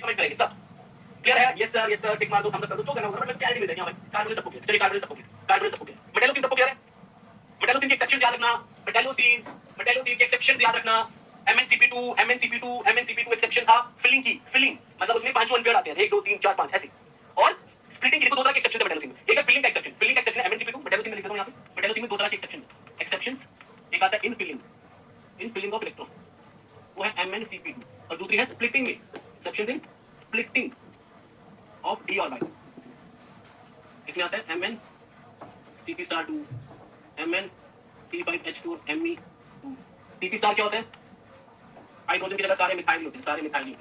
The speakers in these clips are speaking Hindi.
कमेंट करेंगे सब। क्लियर है? यस सर टिक मार दो, थम्स अप कर दो, जो करना होगा, मतलब क्लैरिटी मिल जाएगी। हमें कार्बोनिल सबको क्लियर, चलिए कार्बोनिल सबको क्लियर, मेटालोसिन सबको क्लियर है। मेटालोसिन की एक्सेप्शंस याद रखना, मेटालोसिन की एक्सेप्शंस याद रखना। MnCp2 एक्सेप्शन था फिलिंग मतलब उसमें पांचों अनपेयर आते हैं, 1 2 3 4 5 ऐसे। और स्प्लिटिंग की देखो दो तरह के एक्सेप्शन थे मेटालोसिन में। एक है फिलिंग का एक्सेप्शन है MnCp2, मेटालोसिन में लिख देता हूं यहां पे। मेटालोसिन में दो तरह के एक्सेप्शंस, एक आता है इन फिलिंग ऑफ इलेक्ट्रॉन, वो है MnCp2, और दूसरी है स्प्लिटिंग में exception in splitting of d orbital. इसमें आता है MnCp2, MnC5H4Me2। Cp स्टार क्या होता है? हाइड्रोजन की जगह सारे मिथाइल होते हैं, सारे मिथाइल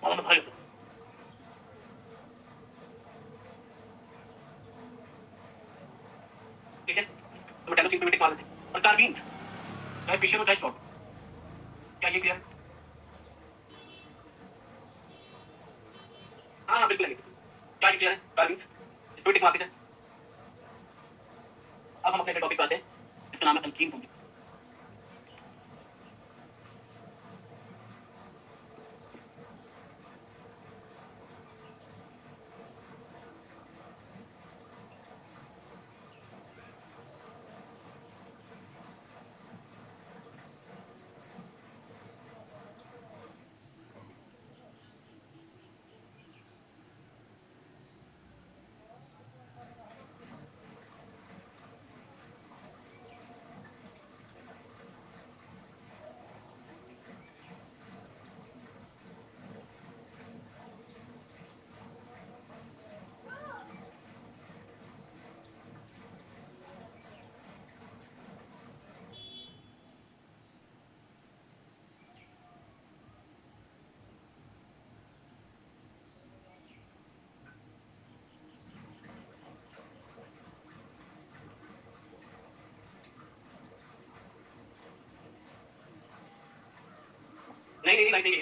और मिथाइल होते हैं। ठीक है, तो मेटालोसिन पे टिक मार देते हैं। और कार्बीन्स चाहे फिशर हो चाहे स्ट्रॉन्ग, क्या ये क्लियर है? हाँ बिल्कुल है, क्या ये क्लियर है? कार्बीन्स इस पे टिक मारते जाए। अब हम अपने टॉपिक पे आते हैं, इसका नाम है अल्कीन कॉम्प्लेक्सेस। नहीं राइट नहीं,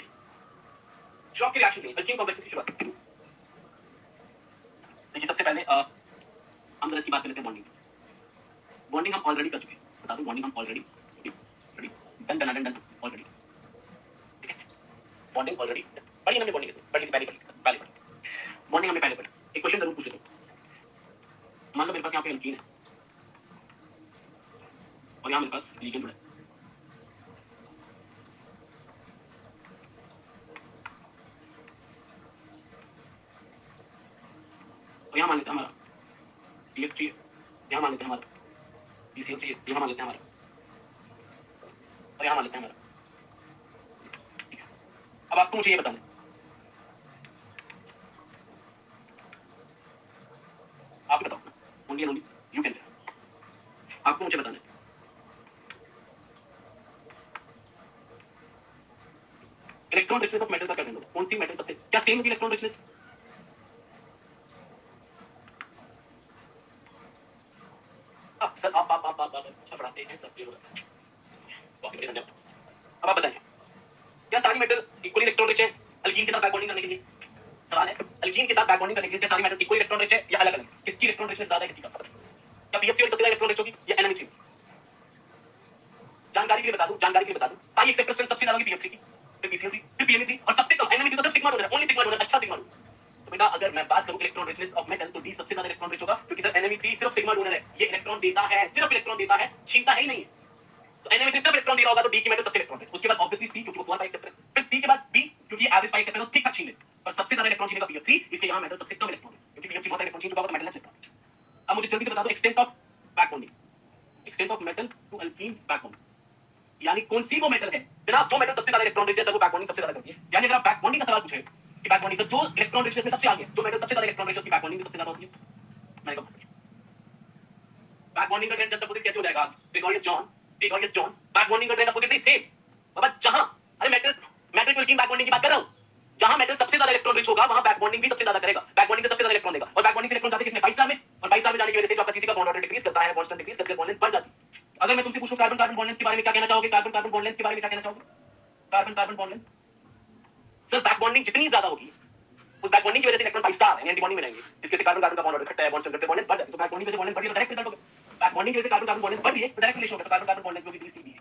शॉक की रिएक्शन नहीं, अल्कीन कॉम्प्लेक्सेस की शुरुआत। देखिए सबसे पहले हम जरा इसकी बात कर लेते हैं बॉन्डिंग हम ऑलरेडी कर चुके हैं, बता दूं बॉन्डिंग हम ऑलरेडी रेडी डन ऑलरेडी। ठीक है, बॉन्डिंग ऑलरेडी पढ़ी हमने, बॉन्डिंग इसमें पढ़ी थी, पहले पढ़ी बॉन्डिंग हमने पहले पढ़ी। एक क्वेश्चन जरूर पूछ लेते हो, मान लो मेरे पास यहाँ पे अल्कीन है और यहाँ मेरे पास लिगेंड जुड़ा है। और यहाँ मान लेते हैं हमारा PF3 है, यहाँ मान लेते हैं हमारा PCl3 है, यहाँ मान लेते हैं हमारा, और यहाँ मान लेते हैं हमारा। ठीक है, अब आपको मुझे ये बताना है, आप बताओ only and only you can, आपको मुझे बताना है इलेक्ट्रॉन रिचनेस ऑफ मेटल का क्या कहना है? कौन सी मेटल सबसे क्या सेम होगी इलेक्ट्रॉन रिचनेस? सर आप अच्छा पढ़ाते हैं, सब क्लियर हो जाता है, टॉपिक के धन्यवाद। अब आप बताइए क्या सारी मेटल इक्वली इलेक्ट्रॉन रिच है अल्कीन के साथ बैक बॉन्डिंग करने के लिए? सवाल है, अल्कीन के साथ बैक बॉन्डिंग करने के लिए क्या सारी मेटल्स इक्वली इलेक्ट्रॉन रिच है या अलग अलग? किसकी इलेक्ट्रॉन रिचनेस ज्यादा है, किसकी कम? क्या PF3 सबसे ज्यादा इलेक्ट्रॉन रिच होगी या NME3? जानकारी के लिए बता दूं पाई एक्सेप्टर स्ट्रेंथ सबसे ज्यादा होगी PF3 की, फिर PCl3, फिर PME3 और सबसे कम NME3। तो सिर्फ sigma donor, only sigma donor, अच्छा सिग्मा डोनर। तो बेटा अगर मैं बात करूं इलेक्ट्रॉन रिचनेस ऑफ मेटल तो D सबसे ज्यादा इलेक्ट्रॉन रिच होगा, क्योंकि सर NME3 सिर्फ सिग्मा डोनर है, ये इलेक्ट्रॉन देता है, सिर्फ इलेक्ट्रॉन देता है, छीनता है ही नहीं है। तो NME3 सिर्फ इलेक्ट्रॉन दे रहा होगा तो D की मेटल सबसे इलेक्ट्रॉन रिच। उसके बाद ऑब्वियसली C, क्योंकि वो पूरा पाई एक्सेप्टर है, फिर C के बाद B, क्योंकि एवरेज पाई एक्सेप्टर है तो ठीक ठाक छीन ले, पर सबसे ज्यादा इलेक्ट्रॉन छीनेगा PF3, इसलिए यहां मेटल सबसे कम इलेक्ट्रॉन है, क्योंकि PF3 बहुत इलेक्ट्रॉन छीन चुका होगा तो मेटल है इलेक्ट्रॉन रिच। अब मुझे जल्दी से बता दो extent of back bonding, extent of metal to alkene back bonding, यानी कौन सी वो मेटल है जनाब जो मेटल सबसे ज्यादा इलेक्ट्रॉन रिच है, सर वो बैक बॉन्डिंग सबसे ज्यादा करती है। यानी अगर आप बैक बॉन्डिंग का सवाल पूछे कि बैक बॉन्डिंग सर जो इलेक्ट्रॉन रिचनेस में सबसे आगे है, जो मेटल सबसे ज्यादा इलेक्ट्रॉन रिच है उसकी बैक बॉन्डिंग सबसे ज्यादा होती है। मैंने कहा बैक बॉन्डिंग का ट्रेंड जस्ट अपोजिट कैसे हो जाएगा? ग्रेगोरियस जॉन बैक बॉन्डिंग का ट्रेंड अपोजिट नहीं, सेम बाबा। जहां अरे metal to alkene back bonding की बात कर रहा हूं, जहां मेटल सबसे ज्यादा इलेक्ट्रॉन रिच होगा वहां बैक बॉन्डिंग भी सबसे ज्यादा करेगा, बैक बॉन्डिंग से सबसे ज्यादा इलेक्ट्रॉन देगा। और बैक बॉन्डिंग से इलेक्ट्रॉन जाते किसमें? 5 स्टार में, और 5 स्टार में जाने की वजह से जो आपका सीसी का बॉन्ड ऑर्डर डिक्रीज करता है, बॉन्ड स्ट्रेंथ डिक्रीज करके बॉन्ड लेंथ बढ़ जाती है। अगर मैं तुमसे पूछूं कार्बन बॉन्ड लेंथ के बारे में क्या कहना चाहोगे? कार्बन बॉन्ड लेंथ के बारे में क्या कहना चाहोगे? Carbon bond length sir back bonding जितनी ज्यादा होगी उस बैक बॉन्डिंग की वजह से इलेक्ट्रॉन 5 स्टार यानी एंटी बॉन्डिंग बनाएंगे, जिसके से कार्बन का बॉन्ड ऑर्डर घटता है, बॉन्ड स्ट्रेंथ घटते, बॉन्ड लेंथ बढ़ जाती है। तो बैक बॉन्डिंग की वजह से बॉन्ड लेंथ बढ़ी तो डायरेक्ट रिजल्ट होगा, बैक बॉन्डिंग की वजह से कार्बन बॉन्ड लेंथ बढ़ रही है तो डायरेक्ट रिलेशन होगा, कार्बन बॉन्ड लेंथ जो कि DCB है।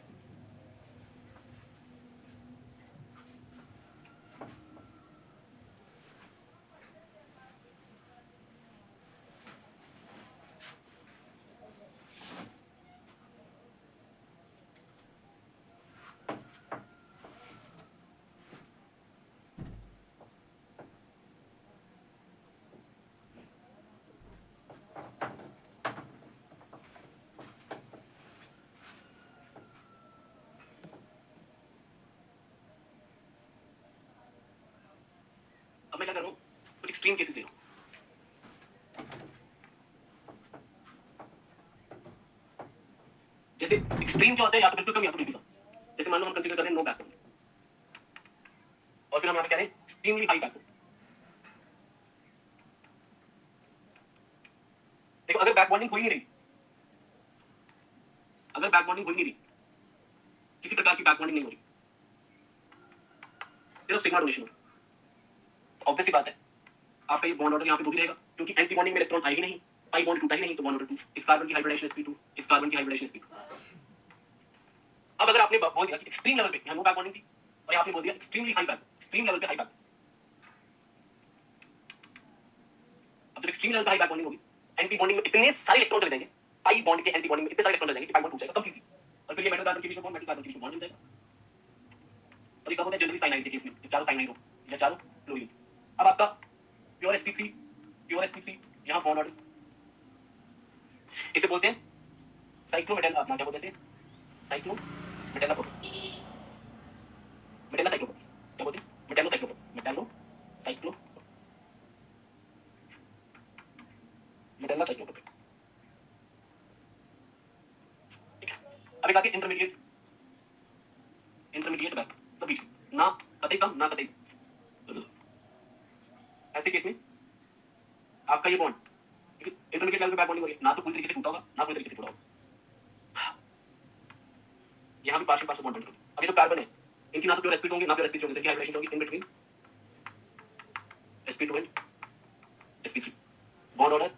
एक्सट्रीम केसेस ले रहा हूं। जैसे एक्सट्रीम क्या होता है, या तो बिल्कुल कम या तो बिल्कुल कम। जैसे मान लो हम कंसीडर करें नो बैक बॉन्डिंग, और फिर हम यहाँ पे कह रहे हैं एक्सट्रीमली हाई बैक बॉन्डिंग। देखो अगर बैक बॉन्डिंग हो ही नहीं रही, अगर बैक बॉन्डिंग हो ही नहीं रही, किसी प्रकार की बैक बॉन्डिंग नहीं हो रही, सिर्फ सिग्मा डोनेशन हो रही, तो ऑब्वियस सी बात है आपका ये बॉन्ड ऑर्डर यहाँ पे 2 ही रहेगा, क्योंकि एंटी बॉन्डिंग में इलेक्ट्रॉन आएगी नहीं, पाई बॉन्ड टूटा ही नहीं, तो बॉन्ड ऑर्डर 2। इस कार्बन की हाइब्रिडाइजेशन sp2, इस कार्बन की हाइब्रिडाइजेशन sp2। अब अगर आपने बोल दिया कि एक्सट्रीम लेवल पे यहाँ नो बैक बॉन्डिंग थी, और यहाँ पे बोल दिया extremely high back, extreme level पे हाई बैक। अब जब एक्सट्रीम लेवल पे हाई बैक बॉन्डिंग होगी, एंटी बॉन्डिंग में इतने सारे इलेक्ट्रॉन चले जाएंगे, पाई बॉन्ड के एंटी बॉन्डिंग में इतने सारे इलेक्ट्रॉन चले जाएंगे कि पाई बॉन्ड टूट जाएगा कंप्लीटली, और फिर ये मेटल कार्बन के बीच में बॉन्ड, मेटल कार्बन के बीच में बॉन्ड मिल जाएगा। और ये कब होता है? जनरली साइनाइड के केस में, चारों साइनाइड हो या चारों क्लोरीन। अब आपका प्योर sp3, प्योर sp3 यहाँ बॉन्ड ऑर्डर, इसे बोलते हैं साइक्लोमेटल, अपना क्या बोलते हैं इसे? Cyclo metalla proton, metalla cyclo, क्या बोलते हैं? Metallo cyclo, metallo cyclo, metalla cyclo. ठीक है, अब एक आती है इंटरमीडिएट, इंटरमीडिएट बैक, तो बीच में ना कतई कम ना कतई, ऐसे केस में आपका ये बॉन्ड इंटरमीडिएट लेवल पे बैक बॉन्डिंग हो रही है, ना तो पूरी तरीके से टूटा होगा ना पूरी तरीके से टूटा होगा, यहाँ भी पार्शियल पार्शियल बॉन्ड होगी। अब ये जो कार्बन है, इनकी ना तो प्योर sp2 होंगे ना प्योर sp3 होंगे, इनकी हाइब्रिडेशन होगी in between sp2 and sp3, bond order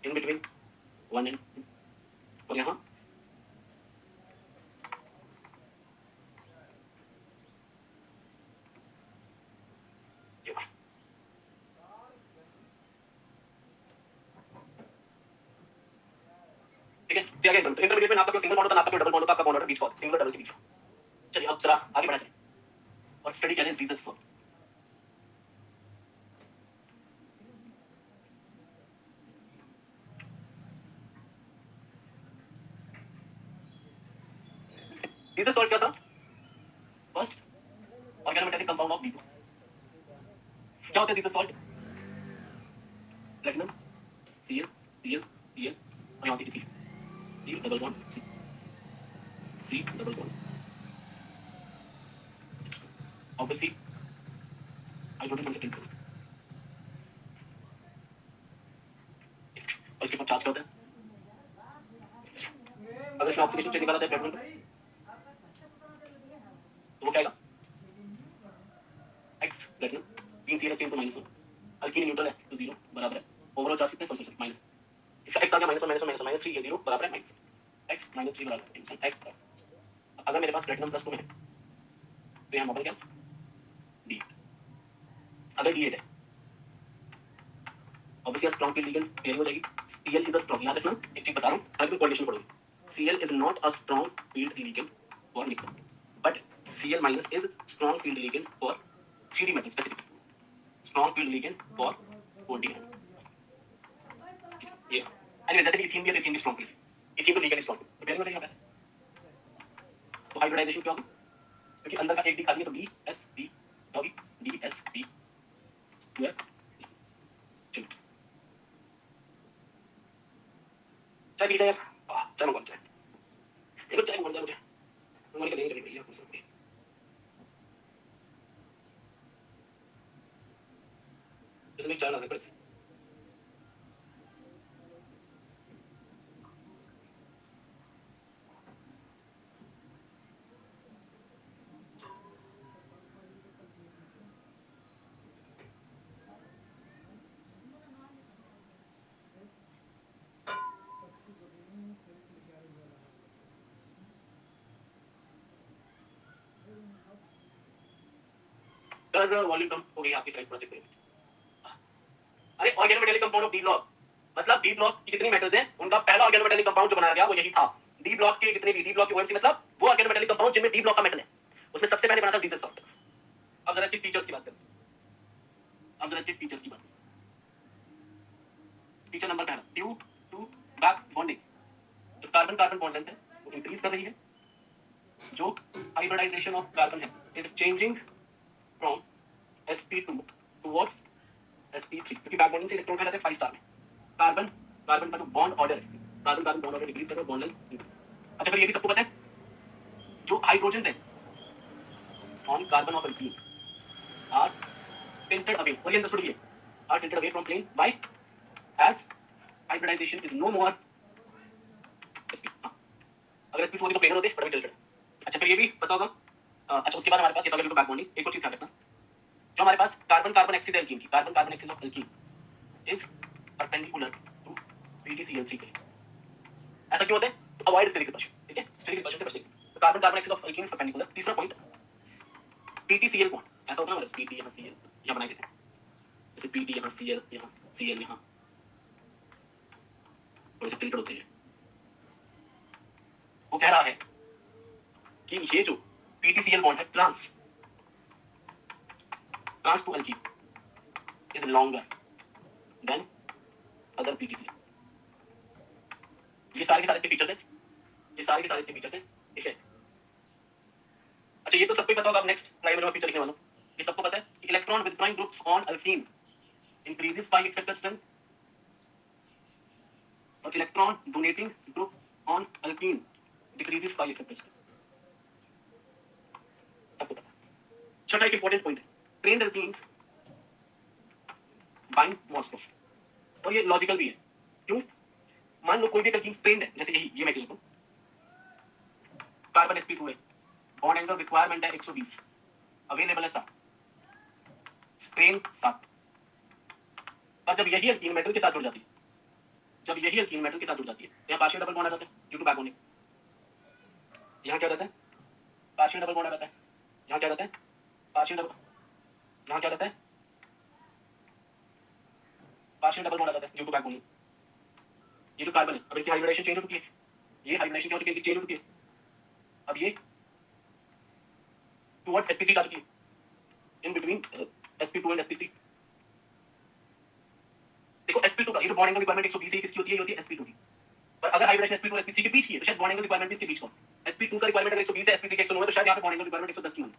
in between 1 and 2, और यहाँ ठीक है। तो आगे इंटरमीडिएट में ना आपका सिंगल बॉन्ड होता है ना आपका डबल बॉन्ड होता है, आपका बॉन्ड ऑर्डर बीच का होता है, सिंगल डबल के बीच का। चलिए अब जरा आगे बढ़ा जाए और स्टडी करें जीसस सॉल्ट। जीसस सॉल्ट क्या था? First organometallic compound of B2। क्या होता है Jesus salt? Platinum Cl Cl Cl और यहाँ होती है C double bond C double bond, obviously hydrogen concentrate करो, और इसके ऊपर चार्ज क्या होता है? अगर इसमें ऑक्सीडेशन स्टेट निकाला जाए प्लेटिनम का, तो वो क्या आएगा? x प्लेटिनम 3 Cl 3 तो -1, अल्कीन न्यूट्रल है तो 0 बराबर है, ओवरऑल चार्ज कितने? सॉरी माइनस, इसका x आ गया -1 -3, ये 0 बराबर है माइनस x -3 बराबर है x। अगर मेरे पास प्लेटिनम +2 में है तो यहाँ मोबल गैस D, अगर D8 है obviously strong field legal pairing हो जाएगी। Cl इज अ स्ट्रॉन्ग, याद रखना एक चीज बता रहा हूँ, अगर तुम कोऑर्डिनेशन पढ़ोगे, Cl is not a strong field ligand for nickel, but Cl- is strong field ligand for 3D metal specific, strong field ligand for 4D metal. ये एनीवेज जैसे भी इथीन भी है तो इथीन भी स्ट्रॉन्ग फील्ड, इथीन तो लीगली स्ट्रॉन्ग तो पेयरिंग हो जाएगी वैसे। तो हाइब्रिडाइजेशन क्या होगा? क्योंकि अंदर का एक डी खाली है तो DsP होगी DsP स्क्वायर। चलो चाय पी जाए यार, चाय मंगवा चाय, एक चाय मंगवा मुझे, मंगवाने का नहीं करेंगे भैया कुछ नहीं, इतने चाय ला दे पड़े। सर वॉल्यूम कम हो गई आपकी साइड प्रोजेक्ट में। अरे organometallic compound of D block, मतलब डी ब्लॉक की जितनी मेटल्स हैं उनका पहला ऑर्गेनोमेटेलिक कंपाउंड जो बनाया गया वो यही था। डी ब्लॉक के जितने भी डी ब्लॉक के ओएमसी मतलब वो ऑर्गेनोमेटेलिक कंपाउंड जिनमें डी ब्लॉक का मेटल है, उसमें सबसे पहले बना था जीसस सॉल्ट। अब जरा इसकी फीचर्स की बात करें, अब जरा इसके फीचर्स की बात करें। फीचर नंबर पहला ट्यू टू बैक बॉन्डिंग, जो कार्बन कार्बन बॉन्ड लेंथ है वो इंक्रीज कर रही है, जो हाइब्रिडाइजेशन ऑफ कार्बन है is changing from sp2 towards sp3 क्योंकि बैक बॉन्डिंग से इलेक्ट्रॉन कहाँ जाते हैं 5 स्टार में। कार्बन कार्बन का जो बॉन्ड ऑर्डर है, carbon carbon bond order decrease करो, बॉन्ड लेंथ इंक्रीज। अच्छा फिर ये भी सबको पता है जो हाइड्रोजन है on carbon of alkene are tilted away, और ये अंडरस्टूड है, are tilted away from plane by as hybridization is no more sp। हाँ, अगर sp2 होती तो प्लेनर होते, बट अभी tilted। अच्छा फिर ये भी पता होगा। अच्छा उसके बाद हमारे पास ये तो अगर बैक बॉन्डिंग, एक और चीज ध्यान रखना, जो हमारे पास कार्बन कार्बन एक्सिस है एल्कीन की, carbon carbon axis of alkene is perpendicular to PtCl3 के। ऐसा क्यों होता है? तो अवॉइड स्टेरिक रिपल्शन, ठीक है, स्टेरिक रिपल्शन से बचने के लिए। तो carbon carbon axis of alkene is perpendicular. तीसरा पॉइंट PtCl बॉन्ड, ऐसा होता है ना, PT यहाँ Cl यहाँ बना देते हैं, जैसे PT यहाँ Cl यहाँ Cl यहाँ, थोड़े से टिल्टेड होते हैं। वो कह रहा है कि ये जो PtCl बॉन्ड है trans to alkene is longer than other PtCl। ये सारे के सारे इसके फीचर्स हैं, ये सारे के सारे इसके फीचर्स हैं, ठीक है। अच्छा ये तो सबको पता होगा। अब नेक्स्ट स्लाइड में मैं फीचर लिखने वाला हूं, ये सबको पता है कि electron withdrawing groups on alkene increases by acceptor strength और electron donating group on alkene decreases by acceptor strength, सबको पता है। छठा एक इंपॉर्टेंट पॉइंट है, strained alkenes bind more strong, और ये लॉजिकल भी है। क्यों? मान लो कोई भी अल्कीन ट्रेन्ड है, जैसे यही ये मैं लिखूं, कार्बन sp2 है, बॉन्ड एंगल रिक्वायरमेंट है 120, अवेलेबल है 7, स्ट्रेन 7। पर जब यही अल्कीन मेटल के साथ जुड़ जाती है, जब यही अल्कीन मेटल के साथ जुड़ जाती है, यहाँ पार्शियल डबल बॉन्ड आ जाता है ड्यू टू बैक बॉन्डिंग। यहाँ क्या रहता है? पार्शियल डबल बॉन्ड आ जाता है। यहाँ क्या रहता है? पार्शियल डबल, यहाँ क्या रहता है? पार्शियल डबल बॉन्ड आ जाता है ड्यू टू बैक बॉन्डिंग। ये जो कार्बन है, अब इनकी हाइब्रिडेशन चेंज हो चुकी है, ये हाइब्रिडेशन क्या हो चुकी है? चेंज हो चुकी है। अब ये टुवर्ड्स sp3 जा चुकी है, in between sp2 and sp3। देखो sp2 का ये तो बॉन्ड एंगल रिक्वायरमेंट 120 है, किसकी होती है? ये होती है sp2 की। पर अगर हाइब्रिडेशन sp2 और sp3 के बीच की है, तो शायद बॉन्ड एंगल रिक्वायरमेंट भी इसके बीच का। sp2 का रिक्वायरमेंट अगर 120 है, sp3 का 109 है, तो शायद यहाँ पे बॉन्ड एंगल रिक्वायरमेंट 110 की मान।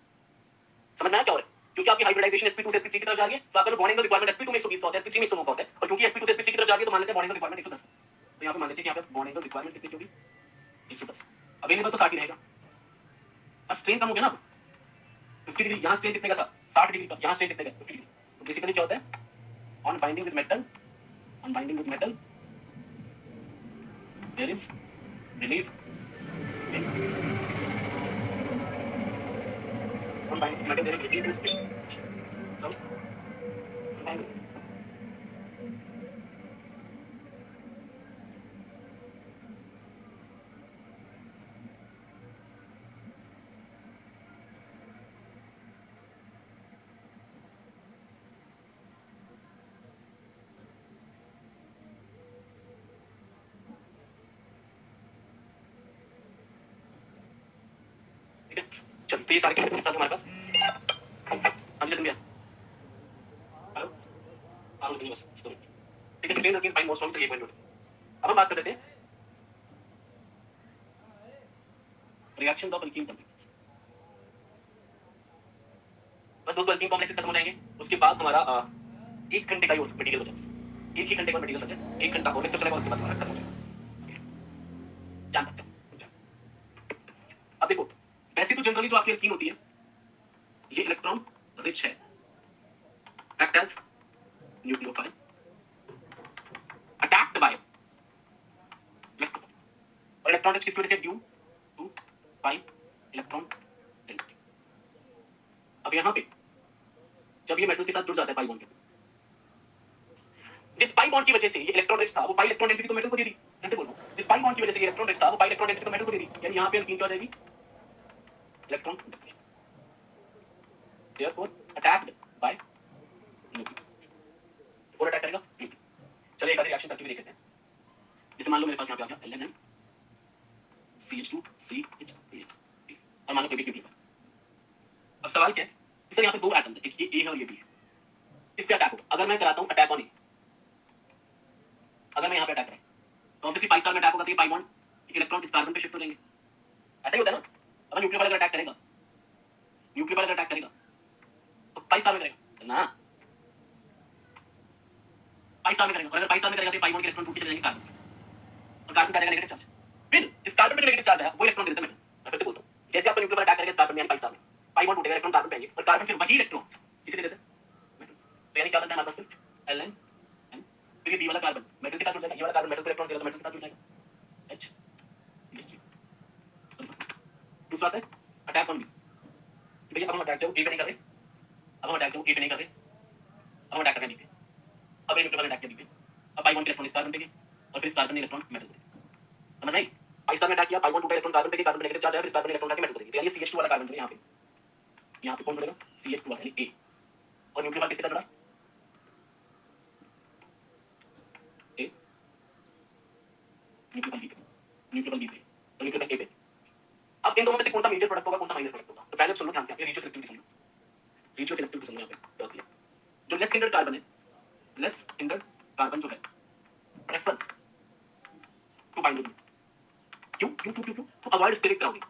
समझ में आया क्या हो रहा है? क्योंकि आपकी हाइब्रिडाइजेशन sp2 से sp3 की तरफ जा रही है, तो आपका बॉन्ड एंगल रिक्वायरमेंट sp2 में 120 का होता है, sp3 में 109 का होता है। और क्योंकि sp2 से sp3 की तरफ जा रही है, तो मान लेते हैं बॉन्ड एंगल रिक्वायरमेंट 110। तो यहाँ पे मान लेते हैं कि यहाँ पे बॉन्ड एंगल रिक्वायरमेंट कितनी होगी? 110। अवेलेबल तो 60 ही रहेगा, और स्ट्रेन कम हो गया ना। 50 डिग्री, यहाँ स्ट्रेन कितने का था? 60 डिग्री का, यहाँ स्ट्रेन कितने का? 50 डिग्री। तो बेसिकली क्या होता है? On binding with metal, on binding with metal there is relief in on binding metal there is relief in spring from binding। चल तो ये सारे कितने साथ हमारे पास। हाँ जी भैया, हेलो, हाँ रुक बस ठीक है। Strain against bind more strong, तो ये पॉइंट हो गया। अब हम बात कर लेते हैं रिएक्शंस ऑफ अल्कीन कॉम्प्लेक्सेस। बस दोस्तों अल्कीन कॉम्प्लेक्सेस खत्म हो जाएंगे, उसके बाद हमारा 1 घंटे का ही और मटेरियल बचा, एक ही घंटे का मटेरियल बचा, 1 घंटा और लेक्चर चलेगा, उसके बाद हमारा खत्म हो जाएगा। जान सकते हो। अब देखो वैसे तो जनरली जो आपकी अल्कीन होती है, ये इलेक्ट्रॉन रिच है, act as nucleophile, attacked by electron, और इलेक्ट्रॉन रिच किसकी वजह से? Due to pi electron density. अब यहां पे जब ये मेटल के साथ जुड़ जाता है पाई बॉन्ड के, जिस पाई बॉन्ड की वजह से ये इलेक्ट्रॉन रिच था, वो पाई इलेक्ट्रॉन डेंसिटी तो मेटल को दे दी। कहते बोल रहा हूं, जिस पाई बॉन्ड की वजह से ये इलेक्ट्रॉन रिच था, वो पाई इलेक्ट्रॉन डेंसिटी तो मेटल को दे दी। यानी यहां पे अल्कीन क्या हो जाएगी? Electron therefore attacked by nucleons। और अटैक करेगा न्यूक्लियन। चलिए एक आधी रिएक्शन करके भी देख लेते हैं। जैसे मान लो मेरे पास यहाँ पे आ गया LNN CH2CH और मान लो कोई भी न्यूक्लियन। अब सवाल क्या है, सर यहाँ पे 2 एटम्स है, एक ये A है और ये B है, इस पे अटैक होगा। अगर मैं कराता हूँ अटैक ऑन A, अगर मैं यहाँ पे अटैक कराऊँ तो ऑब्वियसली पाई स्टार में अटैक होगा, तो ये पाई बॉन्ड इलेक्ट्रॉन इस कार्बन पे शिफ्ट हो जाएंगे। ऐसा ही होता है ना। अगर न्यूक्लियर अटैक करेगा, न्यूक्लियर अटैक करेगा तो पाई स्टार में करेगा ना, पाई स्टार में करेगा, और अगर पाई स्टार में करेगा तो ये पाई बॉन्ड के इलेक्ट्रॉन टूट के चले जाएंगे कार्बन, और कार्बन का आ जाएगा नेगेटिव चार्ज। फिर इस कार्बन पे जो नेगेटिव चार्ज है वो इलेक्ट्रॉन दे देता है मेटल। मैं फिर से बोलता हूं, जैसे आपका न्यूक्लियर अटैक करेगा इस कार्बन में यानी पाई स्टार में, पाई बॉन्ड टूटेगा, इलेक्ट्रॉन कार्बन पे आएंगे, और कार्बन फिर वही इलेक्ट्रॉन्स किसे दे देता है, मेटल। तो यानी क्या बनता है हमारे पास फिर Ln N, फिर ये बी वाला कार्बन मेटल के साथ जुड़ जाएगा, ये वाला कार्बन मेटल को इलेक्ट्रॉन देगा तो मेटल के साथ जुड़ जाएगा H। दूसरा आता है अटैक ऑन बी, भैया अब हम अटैक जो ए पे नहीं कर रहे, अब हम अटैक जो ए पे नहीं कर रहे, अब हम अटैक कर रहे हैं बी पे। अब ये न्यूक्लियर अटैक किया बी पे, अब पाई बॉन्ड के इलेक्ट्रॉन इस कार्बन पे गए, और फिर इस कार्बन ने इलेक्ट्रॉन मेटल को दे, समझ आई। पाई स्टार में अटैक किया, पाई बॉन्ड टूटा, इलेक्ट्रॉन कार्बन पे गए, कार्बन पे नेगेटिव चार्ज है, फिर इस कार्बन ने इलेक्ट्रॉन उठा के मेटल को दे दिया। तो यानी CH2 वाला कार्बन जो है यहाँ पे कौन जुड़ेगा, CH2 वाला यानी A, और न्यूक्लियर किसके साथ जुड़ा, A, न्यूक्लियर बी पे, न्यूक्लियर बी पे, और न्यूक्लियर ए पे। अब इन दोनों में से कौन सा मेजर प्रोडक्ट होगा, कौन सा माइनर प्रोडक्ट होगा, तो पहले सुन लो ध्यान से, रेशियो सिलेक्टिविटी सुन लो, रेशियो सिलेक्टिविटी सुन लो। यहाँ पे क्या होती है, जो लेस हिंडर्ड कार्बन है, लेस हिंडर्ड कार्बन जो है प्रेफर्स टू बाइंड विद, क्यों क्यों क्यों क्यों, to avoid steric crowding,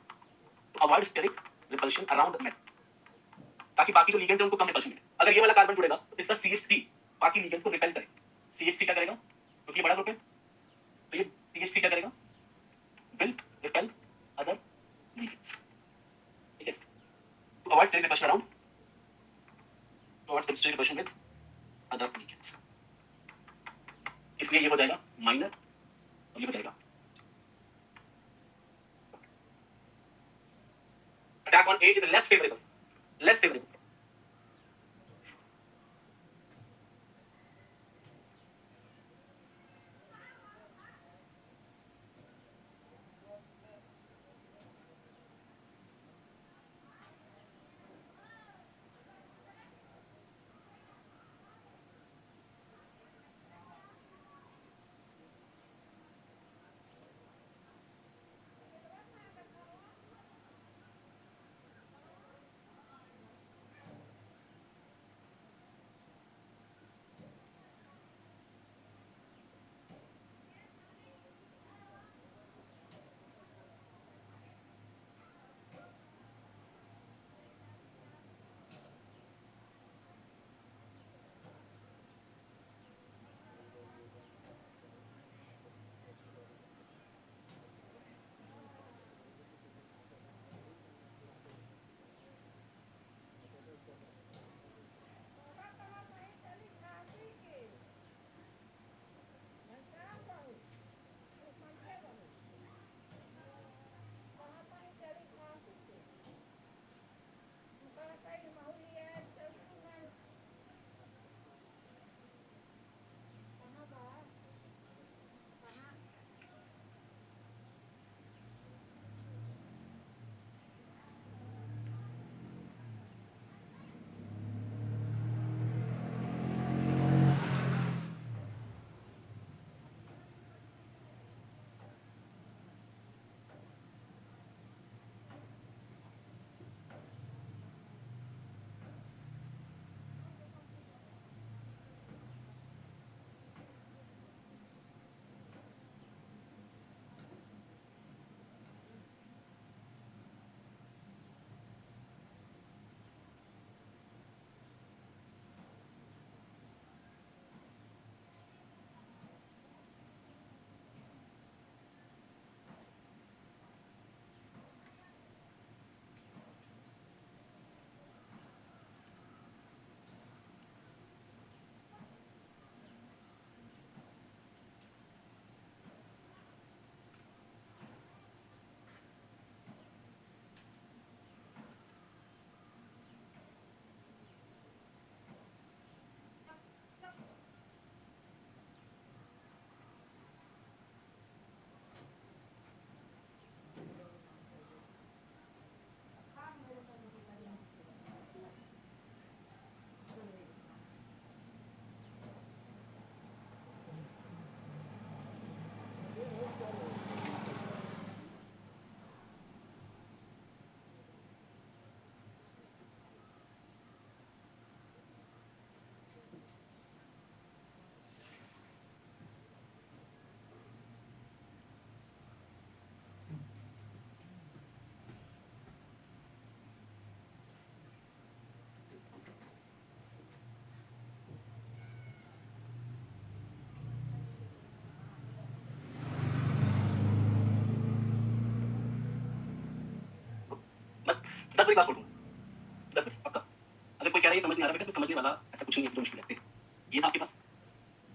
to avoid steric repulsion around metal, ताकि बाकी जो लिगेंड्स हैं उनको कम रिपल्शन मिले। अगर ये वाला कार्बन जुड़ेगा तो इसका CH3 बाकी लिगेंड्स को रिपेल करे, CH3 क्या करेगा, क्योंकि ये बड़ा ग्रुप है, तो ये CH3 क्या करेगा, विल रिपेल अदर लिगेंड्स, ठीक है, to avoid steric repulsion around, to avoid steric repulsion with other ligands, इसलिए ये हो जाएगा माइनर और ये हो जाएगा। Attack on A is less favorable, less favorable. बजे क्लास छोड़ दूंगा, 10 बजे पक्का। अगर कोई कह रहा है ये समझ नहीं आ रहा बेटा, समझने वाला ऐसा कुछ नहीं है जो मुश्किल है। ये था आपके पास,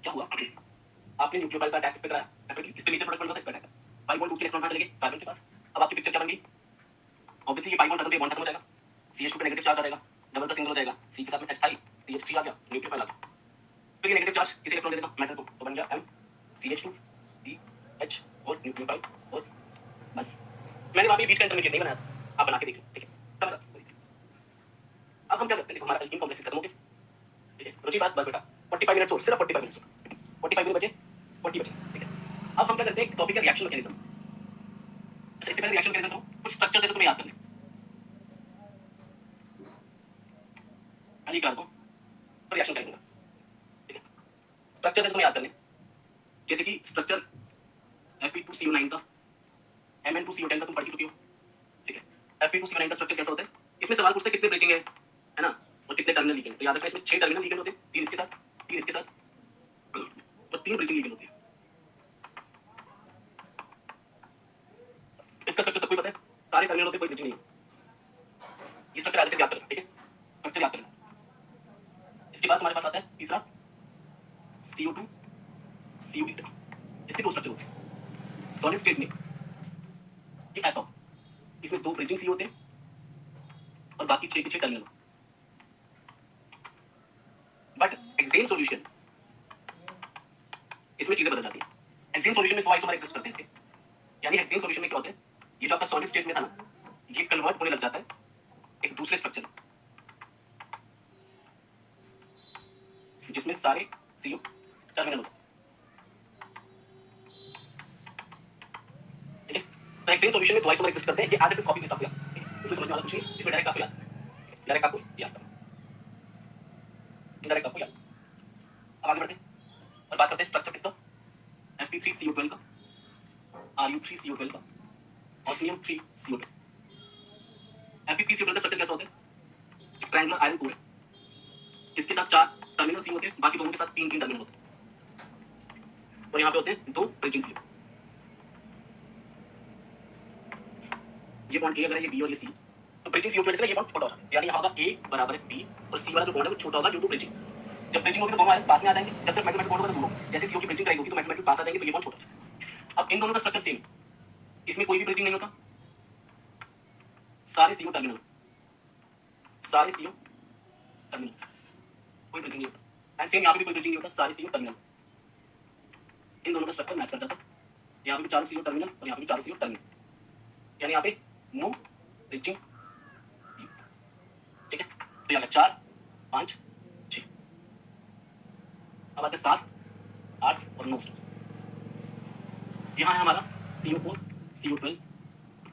क्या हुआ, आपने न्यूक्लियोफाइल का अटैक इस पे कराया, डेफिनेटली इस पे मेजर प्रोडक्ट बनता है, इस पे अटैक। पाई बॉन्ड 2 के इलेक्ट्रॉन कहां चले गए, कार्बन के पास। अब आपकी पिक्चर क्या बन गई, ऑब्वियसली ये पाई बॉन्ड खत्म, ये बॉन्ड खत्म हो जाएगा, CH2 पे नेगेटिव चार्ज आ जाएगा, डबल का सिंगल हो जाएगा, C के साथ में H था ही, CH3 आ गया, न्यूक्लियोफाइल आ गया। फिर ये नेगेटिव चार्ज किसी इलेक्ट्रॉन दे देगा मेटल को, तो बन गया M CH2 D H और न्यूक्लियोफाइल और बस। मैंने वहां पे बीच का इंटरमीडिएट नहीं बनाया था, आप बना के देख लो, ठीक है, समझ रहा। अब हम क्या करते हैं, देखो हमारा एल्कीन कॉम्प्लेक्स खत्म हो गया, ठीक है, रुचि बस बेटा 45 मिनट्स और सिर्फ 45 मिनट्स, 45 मिनट बचे, 40 बचे, ठीक है। अब हम क्या करते हैं, टॉपिक है रिएक्शन मैकेनिज्म। अच्छा, इससे पहले रिएक्शन मैकेनिज्म करो, कुछ स्ट्रक्चर है तो तुम्हें याद करना है, मैं करा दूं तो रिएक्शन करेंगे, ठीक है। स्ट्रक्चर है तो तुम्हें याद करने, जैसे कि स्ट्रक्चर Fe2CO9 का, Mn2CO10 का तुम पढ़ चुके हो, ठीक है। Fe2CO9 का स्ट्रक्चर कैसा होता है, इसमें सवाल पूछते हैं कितने ब्रिजिंग है ना, और कितने टर्मिनल लिगेंड, तो याद रखना इसमें 6 टर्मिनल लिगेंड होते हैं, 3 इसके साथ, 3 इसके साथ और 3 ब्रिजिंग लिगेंड होते हैं। इसका स्ट्रक्चर सबको पता है, सारे टर्मिनल होते हैं, कोई ब्रिजिंग नहीं है। ये स्ट्रक्चर याद करना, ठीक है, स्ट्रक्चर याद करना। इसके बाद तुम्हारे पास आता है तीसरा CO2 CO8, इसके दो स्ट्रक्चर होते हैं सॉलिड स्टेट में, ये ऐसा होता है, इसमें 2 ब्रिजिंग सी होते हैं और बाकी 6 के 6 टर्मिनल। बट हेक्सेन सॉल्यूशन, इसमें चीजें बदल जाती हैं। हेक्सेन सॉल्यूशन में 2 आइसोमर एक्सिस्ट करते हैं इसके, यानी हेक्सेन सॉल्यूशन में क्या होता है, ये जो आपका सॉलिड स्टेट में था ना, ये कन्वर्ट होने लग जाता है एक दूसरे स्ट्रक्चर में, जिसमें सारे CO टर्मिनल होते हैं, ठीक है। तो हेक्सेन सॉल्यूशन में 2 आइसोमर एक्सिस्ट करते हैं, ये as it is copy paste आपको याद, इसमें समझने वाला कुछ नहीं, इसमें डायरेक्ट आपको याद, डायरेक्ट आपको याद, डायरेक्ट आपको याद। अब आगे बढ़ते हैं और बात करते हैं स्ट्रक्चर किसका, Fe3CO12 का, Ru3CO12 का, Osmium-3CO2। Fe3CO12 का स्ट्रक्चर कैसा होता है, एक ट्रायंगुलर आयरन कोर है, इसके साथ 4 टर्मिनल सी होते हैं, बाकी दोनों के साथ 3 टर्मिनल होते हैं, और यहाँ पे होते हैं 2 ब्रिजिंग सी। ये बॉन्ड A अगर है, ये B और ये C, तो ब्रिजिंग सी होती है, ये बॉन्ड छोटा हो जाता है, यानी यहाँ होगा A बराबर है B और C वाला जो बॉन्ड है वो छोटा होगा ड्यू टू ब्रिजिंग। जब ब्रिजिंग होगी तो दोनों आयरन पास में आ जाएंगे, जब सिर्फ मेटल बॉन्ड होगा तो दोनों, जैसे CO की ब्रिजिंग कराई होगी तो मेटल पास आ जाएंगे, तो ये बॉन्ड छोटा हो जाएगा। अब इन दोनों का स्ट्रक्चर सेम, इसमें कोई भी ब्रिजिंग नहीं होता, सारे CO टर्मिनल, सारे CO टर्मिनल, कोई ब्रिजिंग नहीं होता, एंड सेम यहाँ पे भी कोई ब्रिजिंग नहीं होता, सारे CO टर्मिनल। इन दोनों का स्ट्रक्चर मैच कर जाता है, यहाँ पे भी चारों CO टर्मिनल और यहाँ पे भी चारों CO टर्मिनल, यानी यहाँ पे नो ब्रिजिंग, ठीक है। तो यहाँ 4 5 6, अब आते 7 8 और 9 स्ट्रक्चर। यहाँ है हमारा CO4 CO12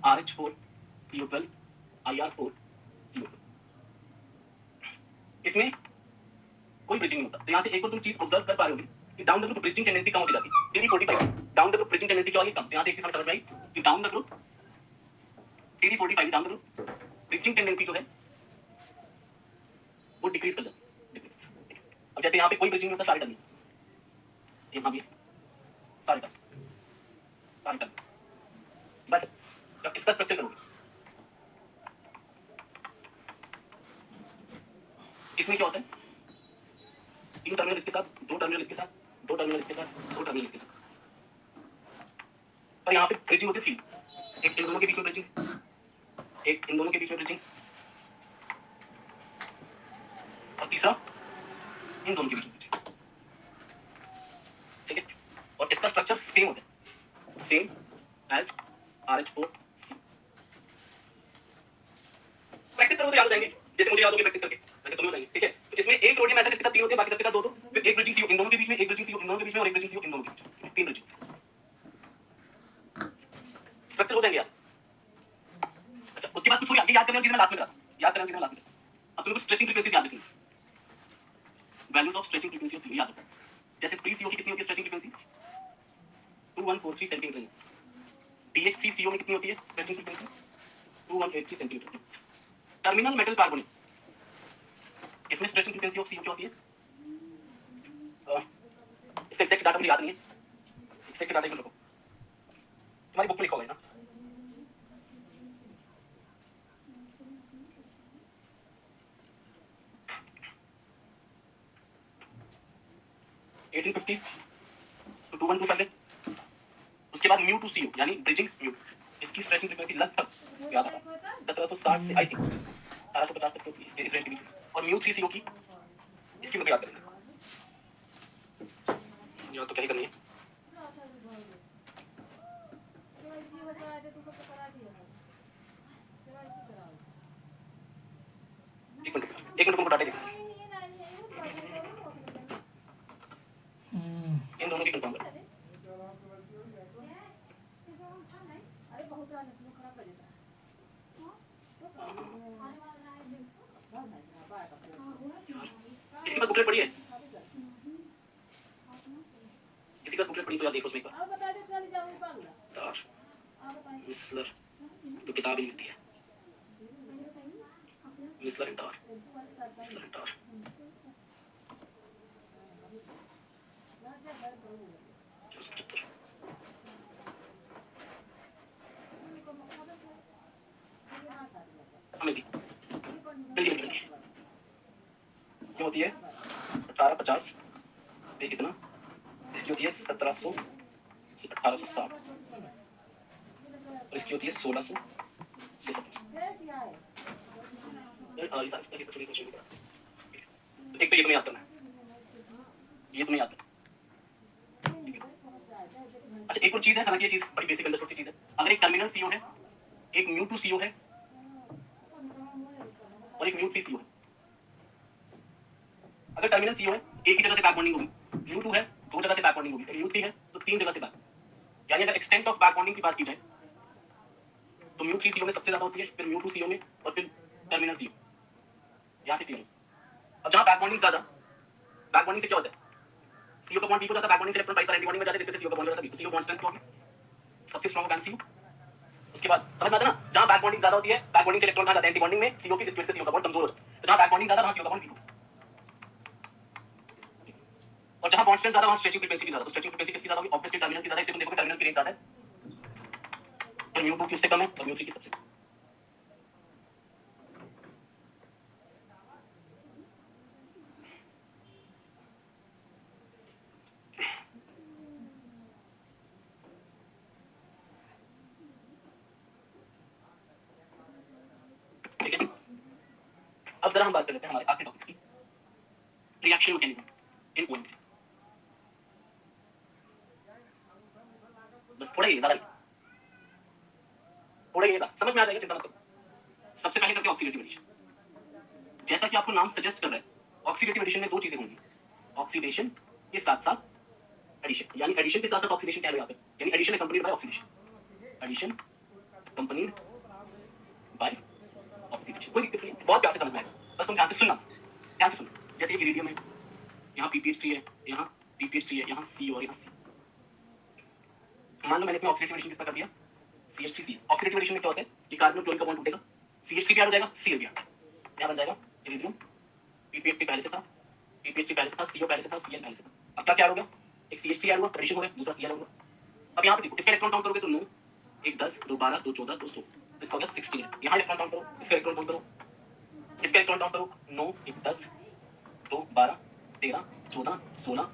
RH4 CO12 IR4 CO12, इसमें कोई ब्रिजिंग नहीं होता। तो यहाँ से एक और तुम चीज ऑब्जर्व कर पा रहे होगे कि down the group bridging tendency कम होती जाती है, TD45 down the group bridging tendency क्या होगी, कम। तो यहाँ से एक चीज समझ में आई कि down the group TD45 down the group bridging tendency जो है वो डिक्रीज कर जाती है, डिक्रीज। अब जैसे यहाँ पे कोई ब्रिजिंग नहीं होता, सारे टर्मिनल, यहाँ भी सारे टर्मिनल, बट जब इसका स्ट्रक्चर करोगे, इसमें क्या होता है, 3 टर्मिनल इसके साथ, 2 टर्मिनल इसके साथ, 2 टर्मिनल इसके साथ, 2 टर्मिनल इसके साथ, पर यहाँ पे ब्रिजिंग होती है 3, एक इन दोनों के बीच में ब्रिजिंग, एक इन दोनों के बीच में ब्रिजिंग, और तीसरा इन दोनों के बीच में ब्रिजिंग, ठीक है। और इसका स्ट्रक्चर सेम होता है, सेम एज RH4C। प्रैक्टिस करो तो याद हो जाएंगे, जैसे मुझे याद होगी प्रैक्टिस करके, वैसे तुम्हें हो जाएंगे, ठीक है। तो इसमें एक रोडियम एसिड इसके साथ 3 होते हैं, बाकी सबके साथ 2, फिर एक ब्रिजिंग CO इन दोनों के बीच में, एक ब्रिजिंग CO इन दोनों के बीच में और एक ब्रिजिंग CO इन दोनों के बीच में, 3 ब्रिजिंग स्ट्रक्चर हो जाएंगे यार। अच्छा, उसके बाद कुछ हो, याद करने वाली चीज मैं लास्ट में कराता हूं, याद करने वाली चीज मैं लास्ट में कराता हूं। अब तुमको स्ट्रेचिंग फ्रीक्वेंसी याद रखनी है, values of stretching frequency of याद रखो। जैसे फ्री CO की कितनी होती है स्ट्रेचिंग फ्रीक्वेंसी, 2143 सेंटीमीटर। DH3CO में कितनी होती है stretching frequency, 2183 centimetre. Terminal metal carbonate, इसमें स्ट्रेचिंग फ्रीक्वेंसी ऑफ CO क्या होती है, इसका एग्जैक्ट डाटा मुझे याद नहीं है, एग्जैक्ट डाटा लिखो, तुम्हारी बुक में लिखा होगा ना, 1850 to 2125 है। उसके बाद म्यू टू सी यू यानी ब्रिजिंग म्यू, इसकी स्ट्रेचिंग फ्रीक्वेंसी लगभग याद है 1760 से आई थिंक 1850 तक की इस रेंज की। और म्यू 3 सी यू की इसकी मुझे याद करेंगे, याद तो क्या ही करनी है। एक मिनट को डाटे देखो, इन दोनों की कंफर्म कर। किसी के पास बुकलेट पड़ी है, किसी के पास बुकलेट पड़ी तो यार देखो उसमें एक बार। टार मिसलर तो किताब ही मिलती है, Miessler and Tarr, Miessler and Tarr. हमें भी मिल गई। ये होती है 1850, ये कितना, इसकी होती है 1700 से 1860, और इसकी होती है 1600 से 1700। एक तो ये तुम्हें याद करना है, ये तुम्हें याद करना। अच्छा एक और चीज है, हालांकि ये चीज बड़ी बेसिक अंडरस्टूड सी चीज है। अगर एक टर्मिनल सीओ है, एक म्यू टू सीओ है और एक म्यू 3 सीओ है। अगर टर्मिनल सीओ है एक ही जगह से बैक बॉन्डिंग होगी, म्यू 2 है दो जगह से बैक बॉन्डिंग होगी, म्यू 3 है तो तीन जगह से बैक, यानी अगर एक्सटेंट ऑफ बैक बॉन्डिंग की बात की जाए तो म्यू 3 सीओ में सबसे ज्यादा होती है, फिर म्यू 2 सीओ में, और फिर टर्मिनल सीओ। यहां से क्लियर। अब जहां बैक बॉन्डिंग ज्यादा, बैक बॉन्डिंग से क्या होता है, सीओ का बॉन्ड वीक हो जाता है, बैक बॉन्डिंग से इलेक्ट्रॉन पाई एंटी बॉन्डिंग में जाते हैं, जिससे सीओ का बॉन्ड हो जाता है, सीओ बॉन्ड स्ट्रेंथ होगी सबसे स्ट्रांग बैंड सीओ। उसके बाद समझ में आता है ना, जहां बैक बॉन्डिंग ज्यादा होती है, बैक बॉन्डिंग से इलेक्ट्रॉन कहां जाते हैं एंटी बॉन्डिंग में, सीओ की डिस्प्लेस से सीओ का बॉन्ड कमजोर होता है। तो जहां बैक बॉन्डिंग ज्यादा वहां सीओ का बॉन्ड वीक होता है, और जहां बॉन्ड स्ट्रेंथ ज्यादा वहां स्ट्रेचिंग फ्रीक्वेंसी भी ज्यादा। तो स्ट्रेचिंग फ्रीक्वेंसी किसकी ज्यादा होगी, ऑब्वियसली टर्मिनल की ज्यादा, इसलिए तुम देखोगे टर्मिनल की रेंज ज्यादा है, और म्यू 2 की उससे कम है और म्यू 3 की सबसे कम। ठीक है, अब जरा हम बात कर लेते हैं हमारे आखिरी टॉपिक्स की, रिएक्शन मैकेनिज्म इन ओएमसी। बस थोड़ा ही ज्यादा नहीं, थोड़ा ही समझ में आ जाएगा, चिंता मत करो। सबसे पहले करते हैं ऑक्सीडेटिव एडिशन। जैसा कि आपको नाम सजेस्ट कर रहा है, ऑक्सीडेटिव एडिशन में दो चीजें होंगी, ऑक्सीडेशन के साथ साथ एडिशन, यानी एडिशन के साथ साथ ऑक्सीडेशन क्या है यहाँ पे, यानी addition accompanied by oxidation, addition accompanied by oxidation. कोई दिक्कत नहीं, बहुत प्यार से समझ में आएगा, बस तुम ध्यान से सुनना, ध्यान से सुनना। जैसे ये इरिडियम है, यहाँ PPH3 है, यहाँ PPH3 है, यहाँ C और यहाँ C। मान लो मैंने इसमें ऑक्सीडेटिव एडिशन किसका कर दिया, CH3C। ऑक्सीडेटिव एडिशन में क्या होता है, ये कार्बन क्लोरीन का बॉन्ड टूटेगा, CH3 भी ऐड हो जाएगा, Cl भी ऐड हो जाएगा, क्या बन जाएगा, इरिडियम। PPH3 पहले से था, PPH3 पहले से था, CO पहले से था, Cl पहले से था। अब क्या क्या हो गया, एक CH3 ऐड हुआ, एडिशन हो गया, दूसरा Cl होगा। अब यहाँ पे देखो, इसका इलेक्ट्रॉन काउंट करोगे तो 9, 1 10 2 12 2 14 2 16, तो इसका हो गया 16। यहाँ इलेक्ट्रॉन काउंट करो, इसका इलेक्ट्रॉन काउंट करो, इसका इलेक्ट्रॉन काउंट करो, 9 1 10 2 12 13 14 16,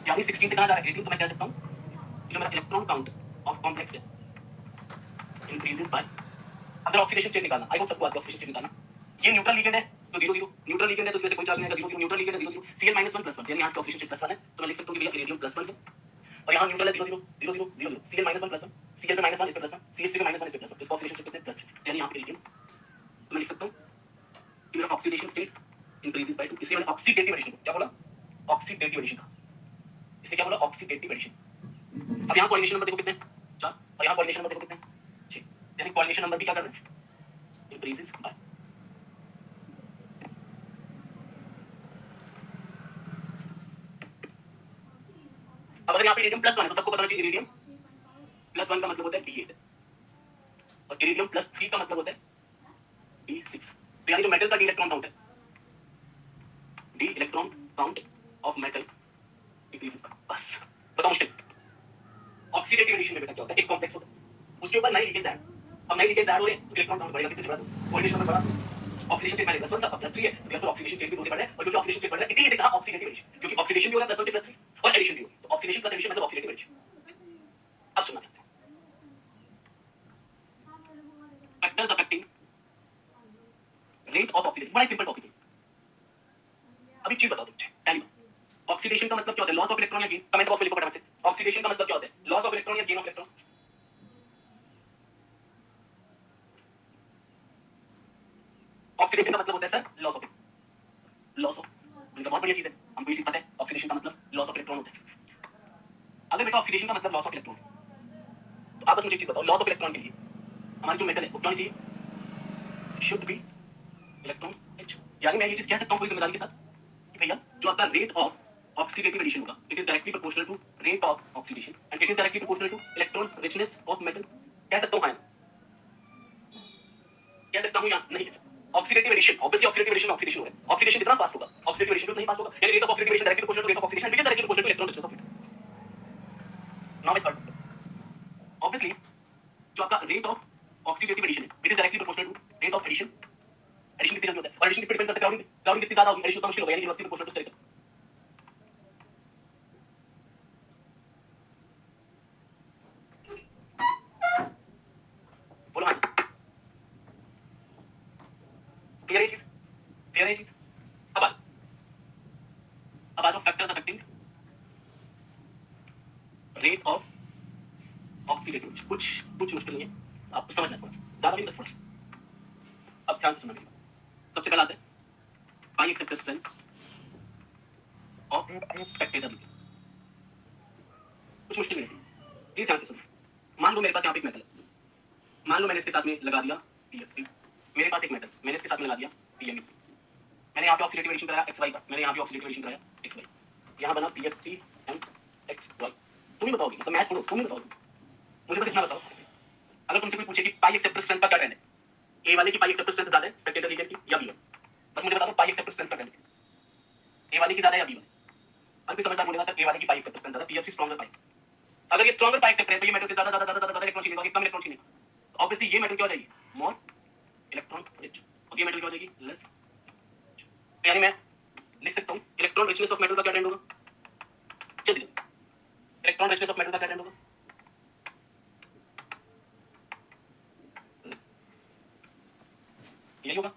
यानी 16 से कहाँ जा रहा है 18। तो मैं कह सकता हूँ जो मेरा इलेक्ट्रॉन काउंट ऑफ कॉम्प्लेक्स है इंक्रीजेस बाय, अगर ऑक्सीडेशन स्टेट निकालना, आई होप सबको आता है ऑक्सीडेशन स्टेट निकालना। ये न्यूट्रल लिगेंड है तो 0 0, न्यूट्रल लिगेंड है तो इसमें से कोई चार्ज नहीं आएगा, 0 0, न्यूट्रल लिगेंड है 0 0, Cl -1 +1, यानी यहाँ से ऑक्सीडेशन स्टेट +1 है, तो मैं लिख सकता हूँ कि भैया इरिडियम +1 है, और यहाँ न्यूट्रल है 0 0 0 0 0 0, Cl -1 +1, Cl पे -1 इस पे +1, CH3 पे -1 इस पे +1, तो इसका ऑक्सीडेशन स्टेट कितना है +3, यानी यहाँ पे इरिडियम। तो मैं लिख सकता हूँ कि मेरा ऑक्सीडेशन स्टेट इंक्रीजेस बाय 2, इसलिए मैंने ऑक्सीडेटिव एडिशन को क्या बोला, ऑक्सीडेटिव एडिशन का, इसलिए क्या बोला, ऑक्सीडेटिव एडिशन। अब यहाँ कोऑर्डिनेशन नंबर देखो कितने हैं, 4, और यहाँ कोऑर्डिनेशन नंबर देखो कितने हैं, 6, यानी कोऑर्डिनेशन नंबर भी क्या कर रहे हैं, इंक्रीजेस बाय। अब अगर यहाँ पे इरिडियम +1 है तो सबको पता होना चाहिए इरिडियम +1 का मतलब होता है D8 और इरिडियम +3 का मतलब होता है D6। तो यानी जो मेटल का डी इलेक्ट्रॉन काउंट है, D electron count of metal increases by, बस बताओ मुश्किल। ऑक्सीडेटिव एडिशन में बेटा क्या होता है, एक कॉम्प्लेक्स होता है, उसके ऊपर नए लिगेंड्स ऐड, अब नए लिगेंड्स ऐड हो रहे हैं तो इलेक्ट्रॉन काउंट बढ़ेगा, कितने से बढ़ा, कोऑर्डिनेशन नंबर बढ़ा, ऑक्सीडेशन स्टेट मैंने +1 था, अब +3 है, तो देयरफॉर ऑक्सीडेशन स्टेट भी 2 से बढ़ रहा है, और क्योंकि ऑक्सीडेशन स्टेट बढ़ रहा है इसलिए ये कहा ऑक्सीडेटिव एडिशन, क्योंकि ऑक्सीडेशन भी होगा +1 से +3 और एडिशन भी होगी, तो ऑक्सीडेशन प्लस एडिशन मतलब ऑक्सीडेटिव एडिशन। अब सुनना ध्यान से, factors affecting rate of oxidation, बड़ा ही सिंपल टॉपिक है। अब एक चीज बताओ तुझे, पहली बात, ऑक्सीडेशन का मतलब क्या होता है? लॉस ऑफ इलेक्ट्रॉन या गेन, कमेंट बॉक्स में लिखो फटाफट से, ऑक्सीडेशन का मतलब क्या होता है? लॉस ऑफ इलेक्ट्रॉन या गेन ऑफ इलेक्ट्रॉन? ऑक्सीडेशन का मतलब होता है sir loss of, loss of, मतलब बहुत बढ़िया चीज है, हमको ये चीज पता है, ऑक्सीडेशन का मतलब लॉस ऑफ इलेक्ट्रॉन होता है। अगर बेटा ऑक्सीडेशन का मतलब लॉस ऑफ इलेक्ट्रॉन, तो आप बस मुझे एक चीज बताओ, लॉस ऑफ इलेक्ट्रॉन के लिए हमारी जो मेटल है वो क्या होनी चाहिए? Should be electron rich. यानी मैं ये चीज कह सकता हूँ कोई जिम्मेदारी के साथ कि भैया जो आपका रेट ऑफ ऑक्सीडेटिव एडिशन होगा, it is directly proportional to rate of oxidation and it is directly proportional to electron richness of metal. कह सकता हूँ हाँ, कह सकता हूँ या नहीं कह सकता? Oxidative addition, obviously oxidative addition oxidation हो रहा है, ऑक्सीडेशन जितना फास्ट होगा ऑक्सीडेटिव एडिशन उतना ही फास्ट होगा, यानी rate of oxidative addition directly proportional to rate of oxidation which is directly proportional to electron richness of metal. Now my third, obviously जो आपका रेट ऑफ ऑक्सीडेटिव एडिशन है it is directly proportional to rate of addition. Addition कितनी जल्दी होता है और एडिशन किस पे डिपेंड करता है? क्राउडिंग पे, क्राउडिंग कितनी ज्यादा होगी एडिशन उतना मुश्किल होगा, यानी इनवर्सली प्रोपोर्शनल टू स्टेट। बोलो हाँ, क्लियर है चीज, क्लियर है चीज? अब आ जाओ, अब आ जाओ factors affecting rate of oxidative addition. कुछ मुश्किल नहीं है, आप समझना थोड़ा सा, ज्यादा नहीं बस थोड़ा सा। अब ध्यान से सुनना मेरी बात। सबसे पहला आता है पाई acceptor strength of Spectator leakage. कुछ मुश्किल नहीं है, प्लीज ध्यान से सुनो। मान लो मेरे पास यहाँ पे एक मेटल है, मान लो मैंने इसके साथ में लगा दिया PF3, मेरे पास एक मेटल, मैंने इसके साथ में लगा दिया PME3, मैंने यहाँ पे ऑक्सीडेटिव एडिशन कराया XY का, मैंने यहाँ पे ऑक्सीडेटिव एडिशन कराया XY, यहाँ बना PF3MXY। तुम ही बताओगे, मतलब मैं छोड़ो, तुम ही बताओगे, मुझे बस इतना बताओ, अगर तुमसे कोई पूछे कि पाई एक्सेप्टर स्ट्रेंथ का क्या ट्रेंड है, ए वाले की पाई एक्सेप्टर स्ट्रेंथ ज्यादा है स्पेक्टेटर लीकेज की या बी वाले? बस मुझे बता दो पाई एक्सेप्टर स्ट्रेंथ का ट्रेंड ए वाले की ज्यादा है या बी वाले? हर कोई समझदार बोलेगा सर ए वाले की पाई एक्सेप्टर स्ट्रेंथ ज्यादा, PF3 स्ट्रॉन्गर पाई। अगर ये स्ट्रॉन्गर पाई एक्सेप्टर है तो ये मेटल से ज्यादा इलेक्ट्रॉन छीनेगा कि कम इलेक्ट्रॉन छीनेगा? ऑब्वियसली ये मेटल क्या हो जाएगी? मोर इलेक्ट्रॉन रिच, और ये मेटल क्या हो जाएगी? लेस। तो यानी मैं लिख सकता हूँ इलेक्ट्रॉन रिचनेस ऑफ मेटल का क्या ट्रेंड होगा? जल्दी इलेक्ट्रॉन रिचनेस ऑफ मेटल का क्या ट्रेंड होगा? यही होगा।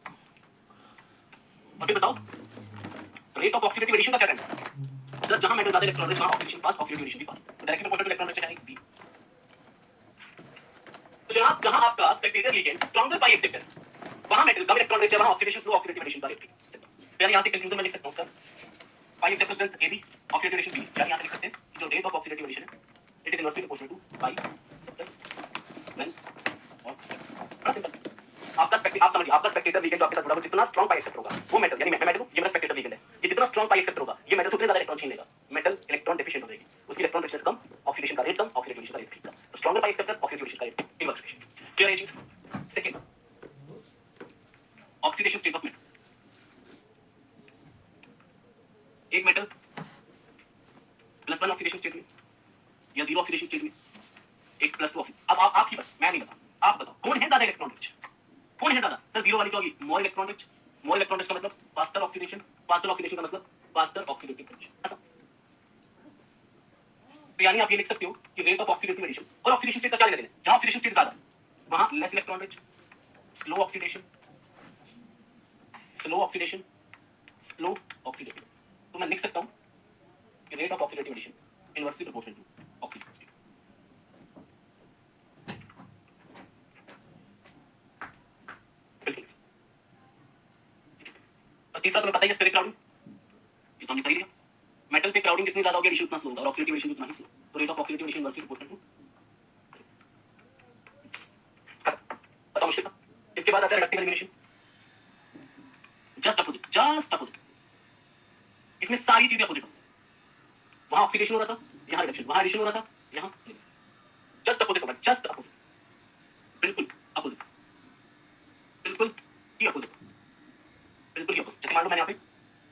और फिर बताओ रेट ऑफ ऑक्सीडेटिव एडिशन का क्या ट्रेंड है? सर जहां मेटल ज्यादा इलेक्ट्रॉन रिच वहां ऑक्सीडेशन फास्ट, ऑक्सीडेटिव एडिशन भी फास्ट, तो directly proportional to electron rich जाएगी बी। तो जनाब जहां आपका Spectator leakage stronger pi acceptor, वहां मेटल कम इलेक्ट्रॉन रिच है, वहां ऑक्सीडेशन स्लो, ऑक्सीडेटिव एडिशन का रेट भी। तो यानी यहां से कंक्लूजन में लिख सकता हूं sir pi acceptor strength AB, oxidative addition B, यानी यहां से लिख सकते हैं कि जो रेट ऑफ ऑक्सीडेटिव एडिशन है it is inversely proportional to pi strength of spectator. बड़ा सिंपल। आपका स्पेक्टेटर, आप समझिए, आपका स्पेक्टेटर लीकेज जो आपके साथ जुड़ा हुआ जितना स्ट्रॉन्ग पाई एक्सेप्टर होगा वो मेटल, यानी मैं मेटल हूं, ये मेरा स्पेक्टेटर लीकेज है, ये जितना स्ट्रॉन्ग पाई एक्सेप्टर होगा ये मेटल से उतने ज्यादा इलेक्ट्रॉन छीन लेगा, मेटल इलेक्ट्रॉन डेफिशिएंट हो जाएगी, उसकी इलेक्ट्रॉन रिचनेस कम, ऑक्सीडेशन का रेट कम, ऑक्सीडेटिव एडिशन का रेट कम। तो stronger pi acceptor, oxidative addition का रेट इनवर्स रिलेशन। क्लियर है ये चीज? Second, oxidation state of metal. एक मेटल +1 ऑक्सीडेशन स्टेट में या 0 ऑक्सीडेशन स्टेट में, एक +2 ऑक्सीडेशन। अब आप ही बस, मैं नहीं बता, आप बताओ कौन है ज्यादा इलेक्ट्रॉन रिच, कौन है ज्यादा? सर 0 वाली क्या होगी? More electron rich, more electron rich का मतलब फास्टर ऑक्सीडेशन, फास्टर ऑक्सीडेशन का मतलब फास्टर ऑक्सीडेटिव एडिशन। तो यानी आप ये लिख सकते हो कि रेट ऑफ ऑक्सीडेटिव एडिशन और ऑक्सीडेशन स्टेट का क्या लेना देना? जहां ऑक्सीडेशन स्टेट ज्यादा वहां less electron rich, slow oxidation, slow oxidation, slow oxidative. तो मैं लिख सकता हूं कि rate of oxidative addition inversely proportional to oxidation state. बिल्कुल। और तीसरा तुम्हें पता ही है स्टेरिक क्राउडिंग, ये तो हमने कर ही लिया। मेटल पे क्राउडिंग जितनी ज्यादा होगी एडिशन उतना स्लो होगा और ऑक्सीडेटिव एडिशन उतना ही स्लो, तो rate of oxidative addition inversely proportional to. पता मुश्किल था। इसके बाद आता है reductive elimination, just opposite, just opposite. इसमें सारी चीजें अपोजिट हो, वहां ऑक्सीडेशन हो रहा था, यहां रिडक्शन, वहां एडिशन हो रहा था, यहां जस्ट अपोजिट होगा, जस्ट अपोजिट, बिल्कुल अपोजिट, बिल्कुल ही अपोजिट, बिल्कुल ही अपोजिट। जैसे मान लो मैंने यहाँ पे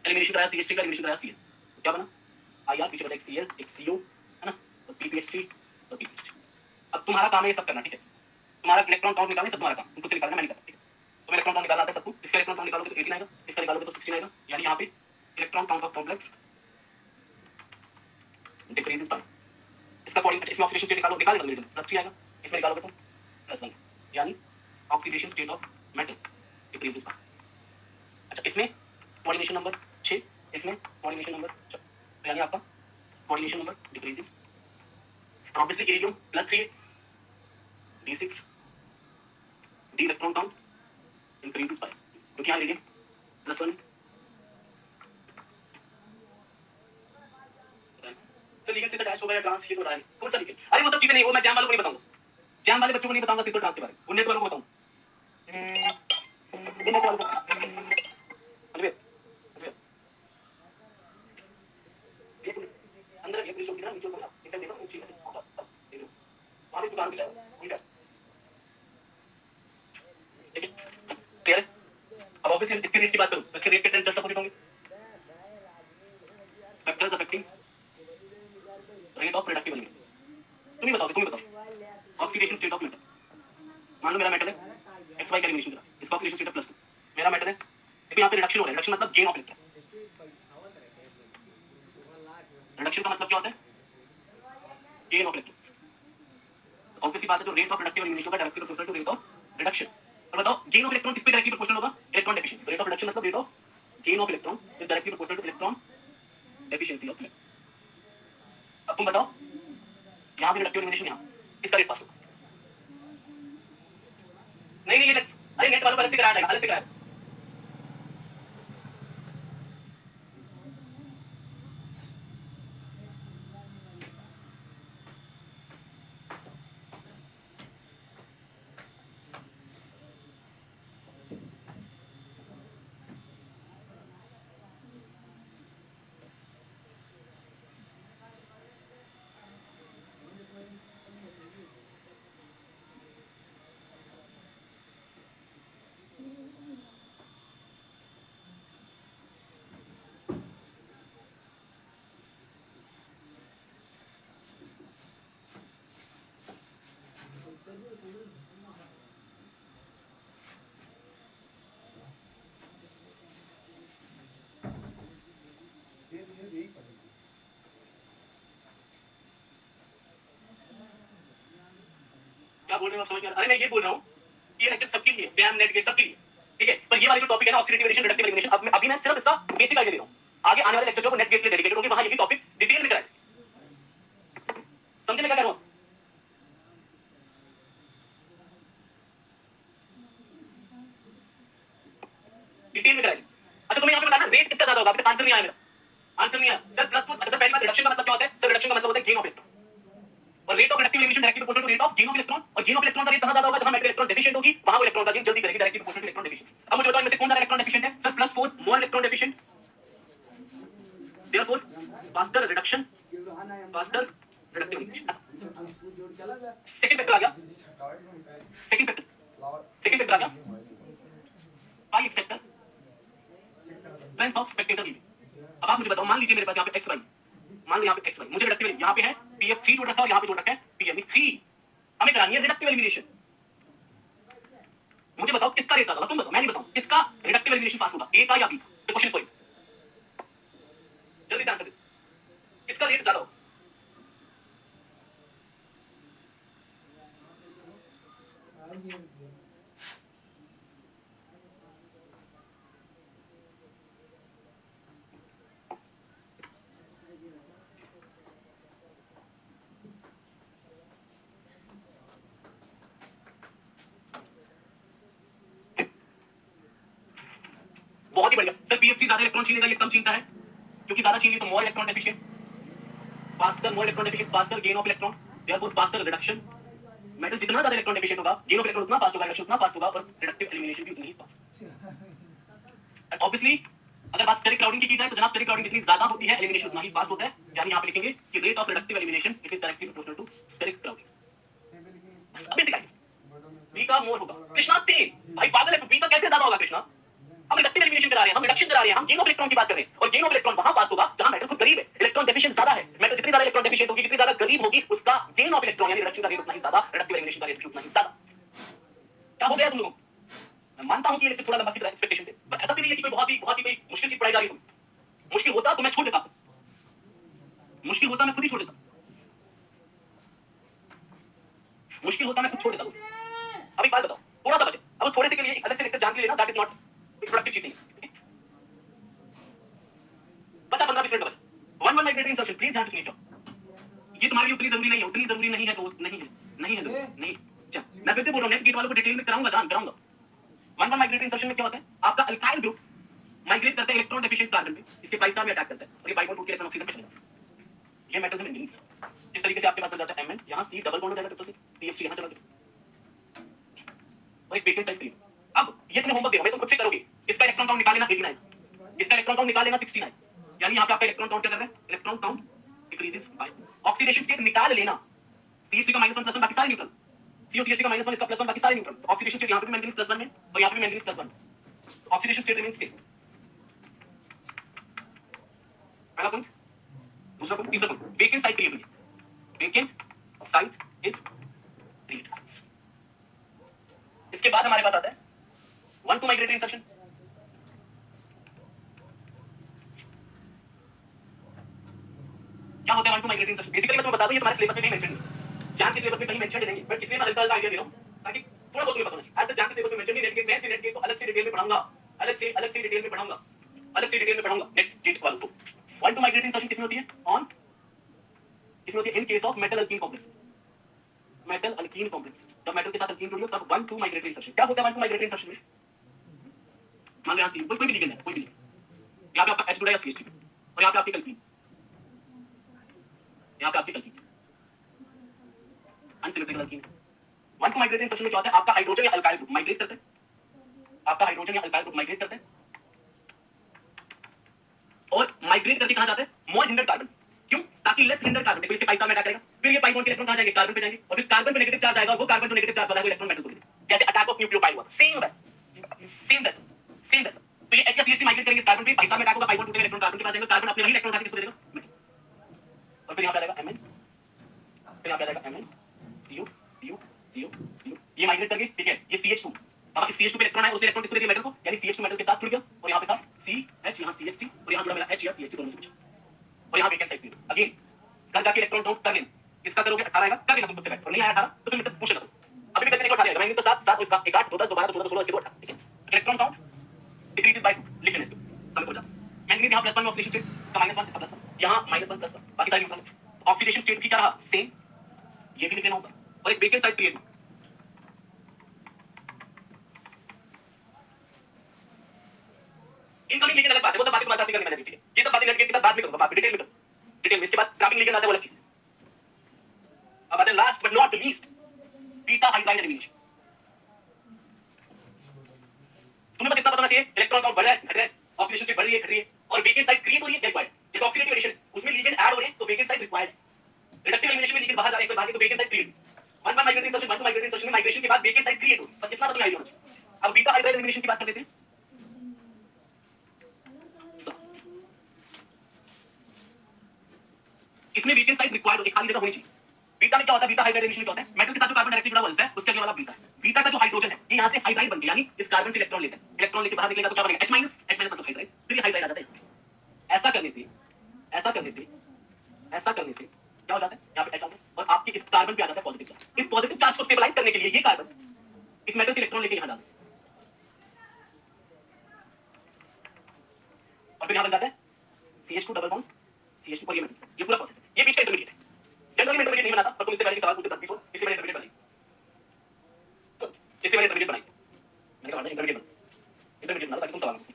एलिमिनेशन कराया CH3 का, एलिमिनेशन कराया Cl, तो क्या बना? IR पीछे बचा एक Cl, एक CO, है ना, और PPH3 और PPH3। अब तुम्हारा काम है ये सब करना, ठीक है? तुम्हारा इलेक्ट्रॉन काउंट निकालना सब तुम्हारा काम, तुमको निकालना, मैं नहीं करता, ठीक है? तो इलेक्ट्रॉन काउंट निकालना आता है सबको। इसका इलेक्ट्रॉन काउंट निकालोगे तो 18 आएगा, इसका निकालोगे तो 16 आएगा, यानी यहाँ पे electron count of complex decreases by इसका कोऑर्डिनेट। इसमें ऑक्सीडेशन स्टेट निकालो, निकाल निकाल +3 आएगा, इसमें निकालोगे तो +1, यानी oxidation state of metal decreases by. अच्छा, इसमें कोऑर्डिनेशन नंबर 6, इसमें कोऑर्डिनेशन नंबर 4, तो यानी आपका coordination number decreases. Obviously iridium +3 है, D6 D electron count increases by, क्योंकि यहाँ इरिडियम +1 है। सर लिगेंड से अटैच हो गया ट्रांस, ये तो रहा है कौन सा लिगेंड? अरे वो सब चीजें नहीं, वो मैं जैम वालों को नहीं बताऊंगा, जैम वाले बच्चों को नहीं बताऊंगा सिस्टो ट्रांस के बारे में, वो नेट वालों को बताऊंगा। नेट वालों को अरे अंदर ये पुलिस चौकी ना नीचे ऊपर एक साइड देखो ऊंची है वहां पे दुकान पे जाओ ठीक है क्लियर है। अब ऑब्वियसली इसके रेट की बात करूं तो इसके रेट के ट्रेंड जस्ट अपोजिट होंगे। Factors affecting rate of reductive element, तुम ही बताओ ऑक्सीडेशन स्टेट ऑफ मेटल। मान लो मेरा मेटल है XY का एलिमिनेशन करा, इसका ऑक्सीडेशन स्टेट है +2, मेरा मेटल है, देखो यहाँ पे रिडक्शन हो रहा है, रिडक्शन मतलब गेन ऑफ इलेक्ट्रॉन। रिडक्शन का मतलब क्या होता है? Gain of electrons. ऑब्वियसली बात है, जो रेट ऑफ रिडक्टिव एलिमिनेशन का directly proportional to rate of reduction. और बताओ गेन ऑफ इलेक्ट्रॉन किस पे डायरेक्टली प्रोपोर्शनल होगा? Electron deficiency. तो रेट ऑफ रिडक्शन मतलब rate of gain of electron is directly proportional to electron deficiency of electron. अब तुम बताओ यहाँ भी रिडक्टिव एलिमिनेशन, यहाँ इसका रेट पास होगा। नहीं ये अरे नेट वालों को अलग से कराया जाएगा, अलग से कराया। क्या बोल रहे हो आप समझ में? अरे मैं ये बोल रहा हूँ ये लेक्चर सबके लिए, व्यायाम नेट के सबके लिए, ठीक है। पर ये वाली जो टॉपिक है ना ऑक्सीडेटिव एडिशन रिडक्टिव एलिमिनेशन, अभी मैं सिर्फ इसका बेसिक आइडिया दे रहा हूँ। आगे आने वाले लेक्चर जो नेट गेट के लिए डेडिकेटेड होंगे वहां यही टॉपिक डिटेल में कराएंगे। समझे मैं क्या कह रहा हूँ? डिटेल में कराएंगे। अच्छा तुम्हें यहाँ पे बताना रेट कितना ज्यादा होगा, अभी तक आंसर नहीं आया मेरा, आंसर नहीं आया सर। +2 अच्छा सर पहली बात रिडक्शन का मतलब क्या होता है? सर रिडक्शन का मतलब होता है गेन ऑफ इलेक्ट्रॉन, और rate of reductive elimination directly proportional to rate of gain of electron. और गेन ऑफ इलेक्ट्रॉन का रेट कहां ज्यादा होगा? जहां मेटल इलेक्ट्रॉन डेफिशिएंट होगी वहां वो इलेक्ट्रॉन का गेन जल्दी करेगी, directly proportional to electron deficient. अब मुझे बताओ इनमें से कौन ज्यादा इलेक्ट्रॉन डेफिशिएंट है? Sir +4 more electron deficient, therefore faster reduction, faster reductive elimination. Second factor आ गया, सेकंड फैक्टर आ गया pi acceptor strength of spectator leaving. अब आप मुझे बताओ, मान लीजिए मेरे पास यहाँ पे XY, मान लो यहाँ पे XY, मुझे रिडक्टिव यहाँ पे है PF3 जोड़ रखा है और यहाँ पे जोड़ रखा है PME3, हमें करानी है रिडक्टिव एलिमिनेशन। मुझे बताओ किसका रेट ज्यादा होगा? तुम बताओ, मैं नहीं बताऊं। किसका रिडक्टिव एलिमिनेशन पास होगा, A का या B का? द क्वेश्चन फॉर यू, जल्दी से आंसर दे, किसका रेट ज्यादा होगा? बहुत ही बढ़िया सर। PF3 ज्यादा इलेक्ट्रॉन छीनेगा, ये कम छीनता है, क्योंकि ज्यादा छीन ली तो मोर electron deficient, faster more electron deficient, faster gain of electron, therefore faster reduction. Metal जितना ज्यादा इलेक्ट्रॉन डेफिशिएंट होगा, गेन ऑफ इलेक्ट्रॉन उतना फास्ट होगा, रिडक्शन उतना फास्ट होगा, और रिडक्टिव एलिमिनेशन भी उतनी ही फास्ट। एंड ऑब्वियसली अगर बात स्टेरिक क्राउडिंग की जाए तो जनाब स्टेरिक क्राउडिंग जितनी ज्यादा होती है एलिमिनेशन उतना ही फास्ट होता है, यानी यहां पे लिखेंगे कि rate of reductive elimination it is directly proportional to steric crowding. बस अब बेसिक आइडिया। बी का मोर होगा कृष्णा 3, भाई पागल है, बी का कैसे ज्यादा होगा कृष्णा? हम रिडक्टिव एलिमिनेशन करा रहे हैं, हम रिडक्शन करा रहे हैं, हम गेन ऑफ इलेक्ट्रॉन की बात कर रहे हैं, और गेन ऑफ इलेक्ट्रॉन वहां पास होगा जहां मेटल खुद गरीब है, इलेक्ट्रॉन डेफिशिएंट ज्यादा है। मेटल जितनी ज्यादा इलेक्ट्रॉन डेफिशिएंट होगी, जितनी ज्यादा गरीब होगी, उसका गेन ऑफ इलेक्ट्रॉन यानी रिडक्शन का रेट उतना ही ज्यादा, रिडक्टिव एलिमिनेशन का रेट भी उतना ही ज्यादा। क्या हो गया तुम लोगों को? मैं मानता हूं कि ये लेक्चर थोड़ा लंबा खिंच रहा है एक्सपेक्टेशन से, बट ऐसा भी नहीं है कि कोई बहुत ही कोई मुश्किल चीज पढ़ाई जा रही है। मुश्किल होता तो मैं छोड़ देता, मुश्किल होता मैं खुद ही छोड़ देता, मुश्किल होता मैं खुद छोड़ देता दोस्त। अब एक बात बताओ, थोड़ा सा बचे, अब उस थोड़े से के लिए एक अलग से लेक्चर जान के लेना, दैट इज नॉट एक प्रोडक्टिव चीज नहीं है। बचा 15-20 मिनट का बचा। वन माइग्रेटरी इंसर्शन, प्लीज ध्यान से सुनिए। ये तुम्हारे लिए उतनी जरूरी नहीं है, उतनी जरूरी नहीं है दोस्त, नहीं है, नहीं है जरूरी, नहीं। चल मैं फिर से बोल रहा हूं, नेट गेट वालों को डिटेल में कराऊंगा, जान कराऊंगा। वन माइग्रेटरी इंसर्शन में क्या होता है, आपका अल्काइल ग्रुप माइग्रेट करता है इलेक्ट्रॉन डेफिशिएंट कार्बन पे, इसके pi स्टार में अटैक करता है और ये pi बॉन्ड टूट के इलेक्ट्रॉन ऑक्सीजन पे चला जाता है। ये मेटल है मैंगनीज। इस तरीके से आपके पास बन जाता है Mn, यहां C डबल बॉन्ड हो जाएगा ट्रिपल C, CH3 यहां चला गया और एक वेकेंट साइड क्रिएट। अब ये तुम्हें होमवर्क दे रहा हूं, मैं तुम खुद से करोगे। इसका इलेक्ट्रॉन काउंट निकाल लेना 89, इसका इलेक्ट्रॉन काउंट निकाल लेना 69, यानी यहां पे आपका इलेक्ट्रॉन काउंट क्या कर रहे हैं, electron count decreases by oxidation state निकाल लेना। CH3 का -1 +1 बाकी सारे न्यूट्रल, CO3H का -1 इसका +1 बाकी सारे न्यूट्रल। तो ऑक्सीडेशन स्टेट यहां पे भी मैंगनीज +1 में और यहां पे भी manganese +1, oxidation state remains same. पहला पॉइंट, दूसरा पॉइंट, तीसरा पॉइंट, वेकेंट साइट क्रिएट हुई है, वेकेंट साइट इज क्रिएटेड। इसके बाद हमारे पास आता है 1-2 माइग्रेटरी इंसर्शन। क्या होता है 1-2 माइग्रेटरी इंसर्शन? बेसिकली मैं तुम्हें बता दूं, ये तुम्हारे सिलेबस में कहीं मेंशन नहीं है, जान के सिलेबस में कहीं मेंशन नहीं है, बट इसमें मैं हल्का हल्का आइडिया दे रहा हूं ताकि थोड़ा बहुत तुम्हें पता होना चाहिए। आज तक जान के सिलेबस में मेंशन नहीं, नेट गेट, नेट गेट को अलग से डिटेल में पढ़ाऊंगा, अलग से डिटेल में पढ़ाऊंगा, अलग से डिटेल में पढ़ाऊंगा नेट गेट वालों को। 1-2 माइग्रेटरी इंसर्शन किसमें होती है, ऑन इसमें होती है in case of metal alkyne complexes, metal alkyne complexes, जब मेटल के साथ अल्कीन जुड़ी हो तब 1-2 माइग्रेटरी इंसर्शन। क्या होता है 1-2 माइग्रेटरी इंसर्शन में, मान लो यहां सी कोई भी लिगेंड है, कोई भी लिगेंड, यहां पे आपका H जुड़ा है CH3 और यहां पे आपकी अल्कीन, यहां पे आपकी alkyne unsymmetrical alkyne. 1-2 migratory insertion में क्या होता है, आपका हाइड्रोजन या अल्काइल ग्रुप माइग्रेट करते हैं, आपका हाइड्रोजन या अल्काइल ग्रुप माइग्रेट करते हैं और माइग्रेट करके कहां जाते हैं, मोर हिंडर कार्बन। क्यों, ताकि लेस हिंडर कार्बन, देखो इसके pi स्टार में अटैक करेगा, फिर ये pi बॉन्ड के इलेक्ट्रॉन कहां जाएंगे, कार्बन पे जाएंगे और फिर कार्बन पे नेगेटिव चार्ज आएगा और वो कार्बन जो नेगेटिव चार्ज वाला है वो इलेक्ट्रॉन मेटल को देगा, जैसे अटैक ऑफ न्यूक्लियोफाइल हुआ, सेम वैसा, सेम वैसा। तो ये H या CH3 माइग्रेट करेंगे इस कार्बन पे, pi स्टार में अटैक होगा, pi बॉन्ड टूटेगा, इलेक्ट्रॉन कार्बन के पास जाएगा, कार्बन अपने वही इलेक्ट्रॉन उठा के किसको दे देगा, मेटल, और फिर यहां पे आ जाएगा Mn, फिर यहां पे आ जाएगा Mn, CO, CO, CO, CO, ये माइग्रेट करके, ठीक है, ये CH2, अब इस CH2 पे इलेक्ट्रॉन है, उसने इलेक्ट्रॉन किसको दे दिया, मेटल को, यानी CH2 मेटल के साथ जुड़ गया और यहां पे था CH, यहां CH3 और यहां जुड़ा मेरा H या CH दोनों से कुछ, और यहां वेकेंट साइट क्रिएट। अगेन कल जाके इलेक्ट्रॉन काउंट कर लेना, इसका करोगे 18 आएगा, कर लेना तुम खुद से बैठ, और नहीं आया 18 तो फिर मुझसे पूछ लेना तुम। अभी भी कहते हैं 18 आएगा, मैंने इसका 7 7 और इसका 1 8 2 10 2 12 2 14 16 इसके 2 18, ठीक है। इलेक्ट्रॉन काउंट डिक्रीजेस बाय 2, लिख लेना इसको, समझ पहुंचा। मैंगनीज यहां +1 में ऑक्सीडेशन स्टेट, इसका -1 इसका +1, यहां -1 +1 बाकी सारे न्यूट्रल। तो ऑक्सीडेशन स्टेट भी क्या रहा, सेम, ये भी लिख लेना ऊपर, और एक वेकेंट साइट क्रिएट हुई। इनकमिंग लिगेंड अलग बात है, वो तो बातें तुम्हारे साथ नहीं करनी मैंने, ठीक है। ये सब बातें नेट गेट के साथ बाद में करूंगा, बाद में डिटेल में करूंगा, डिटेल में। इसके बाद ट्रैपिंग लिगेंड आता है, वो अलग चीज है। अब आते हैं last but not least, beta hydride elimination. तुम्हें बस इतना पता होना चाहिए, इलेक्ट्रॉन काउंट बढ़ रहा है, घट रहा है, ऑक्सीडेशन स्टेट बढ़ रही है, घट रही है, और वेकेंट साइट क्रिएट हो रही है, रिक्वायर्ड। जैसे ऑक्सीडेटिव एडिशन उसमें लिगेंड ऐड हो रहे हैं तो वेकेंट साइट रिक्वायर्ड है। रिडक्टिव एलिमिनेशन में लिगेंड बाहर जा रहे हैं, बाहर तो vacant site create. 1-1 migratory insertion, 1-2 migratory insertion में माइग्रेशन के बाद वेकेंट साइट क्रिएट हो, बस इतना तो तुम्हें आइडिया होना चाहिए। अब बीटा हाइड्राइड एलिमिनेशन की बात कर लेते हैं। इसमें वेकेंट साइट रिक्वायर्ड एक खाली जगह होनी चाहिए। बीटा में क्या होता है, बीटा हाइड्राइड एडिशन में क्या होता है, मेटल के साथ जो कार्बन डायरेक्टली जुड़ा हुआ है उसके अगले वाला बीटा है। बीटा का जो हाइड्रोजन है ये यहां से हाइड्राइड बन गया, यानी इस कार्बन से इलेक्ट्रॉन लेते हैं, इलेक्ट्रॉन लेके बाहर निकलेगा तो क्या बनेगा, H-, H- मतलब हाइड्राइड, फिर ये हाइड्राइड आ जाता है। ऐसा करने से ऐसा करने से ऐसा करने से क्या हो जाता है, यहां पे H आता है और आपके इस कार्बन पे आ जाता है पॉजिटिव चार्ज। इस पॉजिटिव चार्ज को स्टेबलाइज करने के लिए ये कार्बन इस मेटल से इलेक्ट्रॉन लेके यहां डालता है और फिर यहां बन जाता है CH2 डबल बॉन्ड, CH2 पर ये मेटल। ये पूरा प्रोसेस है, ये बीच का इंटरमीडिएट है। जनरली इंटरमीडिएट नहीं बनाता, पर तुम इससे पहले सवाल पूछते 10-20 इसलिए मैंने इंटरमीडिएट बनाई, इसलिए मैंने इंटरमीडिएट बनाई। मैंने कहा इंटरमीडिएट बना ताकि तुम सवाल पूछो।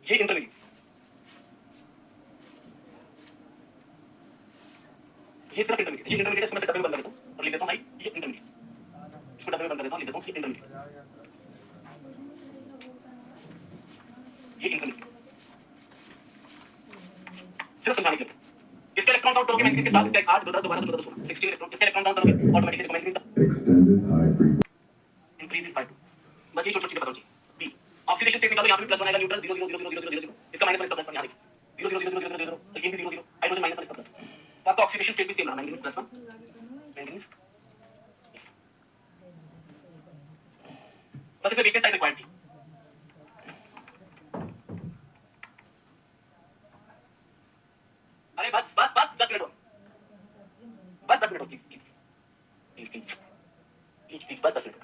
ये इंटरमीडिएट, ये सिर्फ इंटरमीडिएट, ये इंटरमीडिएट इसको मैं डब्बे में बंद कर देता हूं और लिख देता हूं भाई ये इंटरमीडिएट। इसको डब्बे में बंद कर देता हूं, लिख देता हूं ये इंटरमीडिएट, ये इंटरमीडिएट। सिर्फ समझाने के लिए इसके इलेक्ट्रॉन काउंट करोगे मैंगनीज के साथ, इसका 8 2 10 12 2 16 16 इलेक्ट्रॉन, इसका इलेक्ट्रॉन काउंट करोगे ऑटोमेटिकली देखो मैंगनीज का इंक्रीजिंग बाय 2। बस ये छोटी-छोटी चीजें बताओ जी। बी ऑक्सीडेशन स्टेट निकालो, यहां पे प्लस 1 आएगा, न्यूट्रल 0 0 0 0 0 0 0 इसका -1 इसका +1 यहां देखो 0 0 0 0 0 0 अल्कीन भी 0 0 हाइड्रोजन माइनस 1 इसका प्लस। तो आपका ऑक्सीडेशन स्टेट भी सेम रहा मैंगनीज +1 मैंगनीज। बस इसमें वीकेंड साइड रिक्वायर्ड थी। अरे बस बस बस 10 मिनट और, बस 10 मिनट और please please please please please please बस 10 मिनट,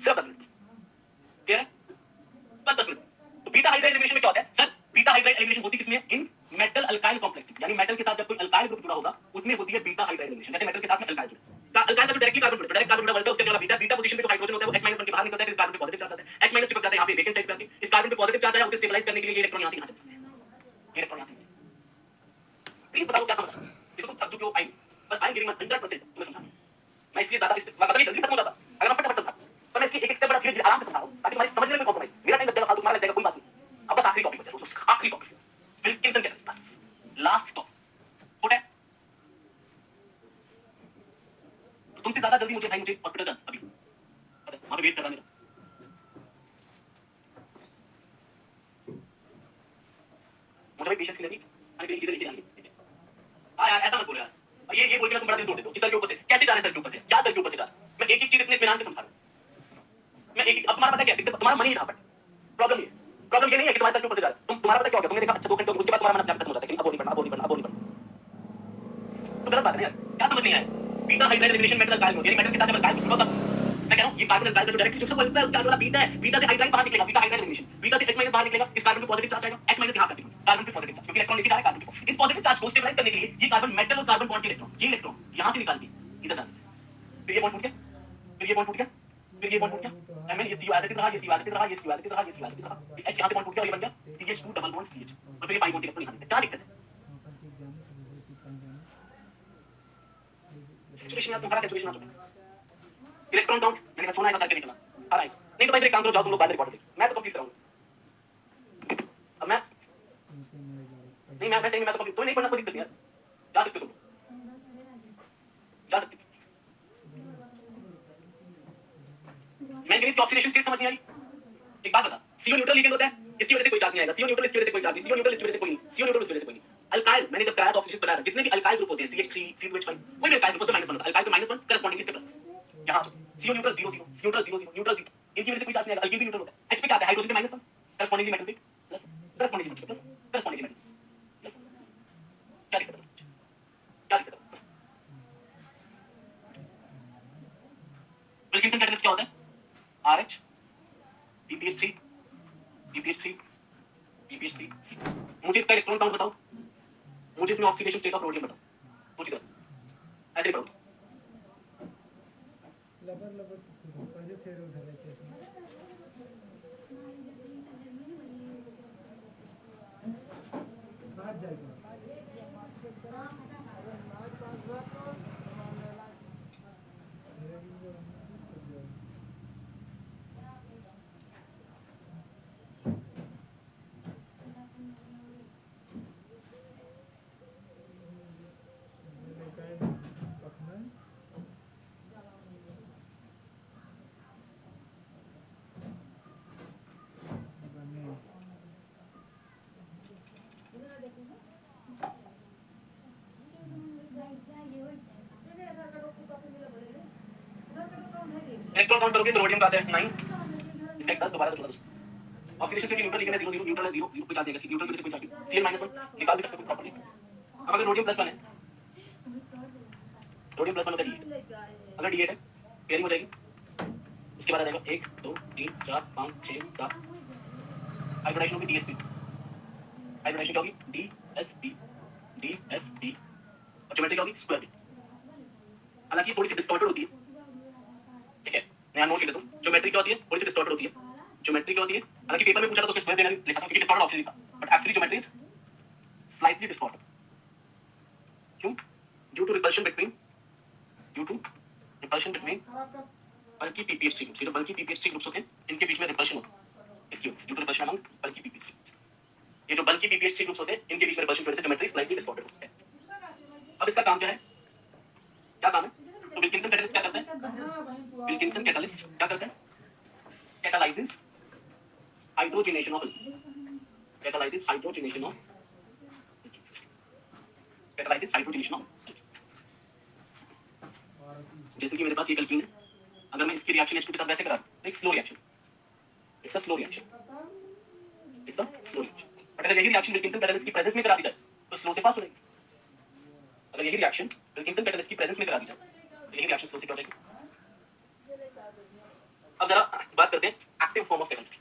सिर्फ 10 मिनट, क्लियर है? बस 10 मिनट। तो बीटा हाइड्राइड एलिमिनेशन में क्या होता है सर? बीटा हाइड्राइड एलिमिनेशन होती है किसमें? इन मेटल अल्काइल कॉम्प्लेक्सेस, यानी मेटल के साथ जब कोई अल्काइल ग्रुप जुड़ा होगा उसमें होती है बीटा हाइड्राइड एलिमिनेशन। जैसे मेटल के साथ में अल्काइल जुड़ा, अल्काइल का जो डायरेक्टली कार्बन जुड़ा, डायरेक्ट कार्बन जुड़ा बोलते हैं उसके वाला बीटा, बीटा पोजीशन पे जो हाइड्रोजन होता है वो H- के बाहर निकलता है, फिर इस कार्बन पे पॉजिटिव चार्ज आता है, H- चिपक जाता है यहाँ पे वेकेंट साइड पे आके, इस कार्बन पे पॉजिटिव चार्ज आया उसे स्टेबलाइज करने के लिए ये इलेक्ट्रॉन यहाँ से यहाँ चलता है, ये इलेक्ट्रॉन यहाँ से। प्लीज बताओ क्या समझ रहा है? देखो तुम थक चुके हो, आई पर आई एम गिविंग 100% तुम्हें समझाने। मैं इसलिए ज्यादा मैं पता नहीं जल्दी खत्म हो जाता अगर मैं फटाफट समझाता, पर मैं इसकी एक एक स्टेप बड़ा धीरे धीरे आराम से समझा रहा हूं ताकि तुम्हारी समझने में कॉम्प्रोमाइज, मेरा टाइम लग जाएगा, फालतू तुम्हारा लग जाएगा, कोई बात नहीं। अब बस आखिरी टॉपिक बचा है, आखिरी टॉपिक विल्किंसन कैटलिस्ट, बस लास्ट टॉपिक उठे। तुमसे ज्यादा जल्दी मुझे भाई, मुझे हॉस्पिटल जाना अभी, वहां पे वेट कर रहा मेरा। मुझे भाई पेशेंस की लगी, अरे मेरी चीजें लेके जानी है। हाँ यार ऐसा मत बोलो यार, ये बोल के ना तुम बड़ा दिल तोड़ देते हो। इस सर के ऊपर से कैसे जा रहे हैं, सर के ऊपर से क्या, सर के ऊपर से जा रहे हैं। मैं एक एक चीज इतने इत्मीनान से समझा रहा हूं, मैं एक अब तुम्हारा पता क्या दिक्कत, तुम्हारा मन ही नहीं रहा, बट प्रॉब्लम ये है, प्रॉब्लम ये नहीं है कि तुम्हारे सर के ऊपर से जा रहा है, तुम्हारा पता क्या हो गया, तुमने देखा अच्छा 2 घंटे उसके बाद तुम्हारा मन अपने आप खत्म हो जाता है कि अब वो नहीं पढ़ना, अब वो नहीं पढ़ना, अब वो नहीं पढ़ना। तो गलत बात है यार, क्या समझ नहीं आया? Beta hydride elimination metal alkyl होती है, मेटल के साथ जब अल्काइल जुड़ा होता है, मैं कह रहा हूं ये कार्बन अल्काइल का जो डायरेक्टली जो बोलता है उसका वाला बीटा है, बीटा से हाइड्राइड बाहर निकलेगा, बीटा हाइड्राइड एलिमिनेशन, बीटा से H- बाहर निकलेगा, इस कार्बन पे पॉजिटिव चार्ज आएगा, H- यहां पे कार्बन पे पॉजिटिव चार्ज, क्योंकि इलेक्ट्रॉन लेके जा रहा है कार्बन पे, इन पॉजिटिव चार्ज को स्टेबलाइज करने के लिए ये कार्बन मेटल और कार्बन बॉन्ड के इलेक्ट्रॉन, ये इलेक्ट्रॉन यहां से निकाल के इधर डाल देते हैं, फिर ये बॉन्ड टूट गया, फिर ये बॉन्ड टूट गया, फिर ये बॉन्ड टूट गया, Mn ये CO एज इट इज रहा, ये CO एज इट इज रहा, ये CO एज इट इज रहा, ये CO एज इट इज रहा, H यहां से बॉन्ड टूट गया और ये बन गया CH2 डबल बॉन्ड CH, और फिर ये पाई बॉन्ड से इलेक्ट्रॉन यहां, क्या दिक्कत है? सिचुएशन यार तुम्हारा सिचुएशन आ चुका है। इलेक्ट्रॉन काउंट मैंने कहा सोना है करके निकला आ रहा है, नहीं तो भाई एक काम करो, जाओ तुम लोग बाद में रिकॉर्ड देखो, मैं तो कंप्लीट कराऊंगा। अब मैं नहीं, मैं वैसे नहीं, मैं तो कंप्लीट, तो नहीं पढ़ना कोई दिक्कत नहीं यार, जा सकते हो तुम, जा सकते हो। मैंगनीज की ऑक्सीडेशन स्टेट समझ नहीं आ रही? एक बात बता, CO न्यूट्रल लिगेंड होता है, इसकी वजह से कोई चार्ज नहीं आएगा, CO न्यूट्रल इसकी वजह से कोई चार्ज नहीं, CO न्यूट्रल इसकी वजह से कोई नहीं, CO न्यूट्रल इसकी वजह से कोई नहीं। अल्काइल मैंने जब कराया था ऑक्सीडेशन बताया था, जितने भी अल्काइल ग्रुप होते हैं CH3 C2H5 कोई भी अल्काइल ग्रुप उसमें -1 होता है, अल्काइल पे -1 करेस्पॉन्डिंग इसके प्लस, यहां CO neutral 0 0 CO neutral 0 0 neutral 0, इनकी वजह से कोई चार्ज नहीं आएगा, अल्कीन भी न्यूट्रल होता है, H पे क्या आता है हाइड्रोजन पे -1 करेस्पॉन्डिंगली मेटल पे plus, correspondingly metal plus, correspondingly metal plus, क्या दिक्कत है, क्या दिक्कत है? विल्किंसन कैटलिस्ट क्या होता है? RH BPH3 BPH3 BPH3 C, मुझे इसका इलेक्ट्रॉन काउंट बताओ, मुझे इसमें ऑक्सीडेशन स्टेट ऑफ रोडियम बताओ, सोचिए सर ऐसे करो लबर लबर पहले शेर उधरायचे भात जाएगा इलेक्ट्रॉन काउंट करोगे तो रोडियम का आता है 9, इसका 10 दोबारा तो 14 ऑक्सीडेशन से न्यूट्रल लिगेंड है 0 0 न्यूट्रल है 0 0 कोई चार्ज नहीं है, न्यूट्रल की वजह से कोई चार्ज नहीं, Cl-1 निकाल भी सकते हो प्रॉपर्ली। अब अगर रोडियम +1 है, रोडियम +1 होता है D8, अगर D8 है पेयरिंग हो जाएगी, उसके बाद आ जाएगा 1 2 3 4 5 6 7, हाइब्रिडाइजेशन होगी DsP, हाइब्रिडाइजेशन क्या होगी DsP, DsP, और ज्योमेट्री क्या होगी स्क्वायर B। हालांकि थोड़ी सी डिस्टॉर्टेड होती है, ठीक है, नया नोट लिख लेता हूं, ज्योमेट्री क्या होती है, थोड़ी सी डिस्टॉर्टेड होती है, ज्योमेट्री क्या होती है, हालांकि पेपर में पूछा था तो उसमें स्क्वायर देना लिखा था क्योंकि डिस्टॉर्टेड ऑप्शन लिखा, but actually geometry is slightly distorted, क्यों? ड्यू टू रिपल्शन बिटवीन बल्कि PPH3 ग्रुप्स, ये जो बल्कि PPH3 ग्रुप्स होते हैं इनके बीच में रिपल्शन होता है, इसकी वजह से ड्यू टू रिपल्शन अमंग बल्कि PPH3 ग्रुप्स, ये जो बल्कि PPH3 ग्रुप्स होते हैं इनके बीच में रिपल्शन की वजह से ज्योमेट्री स्लाइटली डिस्टॉर्टेड होती है। अब इसका काम क्या है, क्या काम है? तो विल्किंसन कैटलिस्ट क्या करता है, विल्किंसन कैटलिस्ट क्या करता है, catalyzes hydrogenation of catalyzes hydrogenation of catalysis hydrogenation of alkenes. जैसे कि मेरे पास ये एल्कीन है, अगर मैं इसकी रिएक्शन H2 के साथ वैसे करा दूं तो एक slow reaction, it's a slow reaction, it's a slow reaction. But अगर यही रिएक्शन विल्किंसन कैटलिस्ट की प्रेजेंस में करा दी जाए तो स्लो से फास्ट हो जाएगी। अगर यही रिएक्शन विल्किंसन कैटलिस्ट की प्रेजेंस में करा दी जाए तो यही रिएक्शन स्लो से क्या हो जाएगी। अब जरा बात करते हैं active form of catalyst,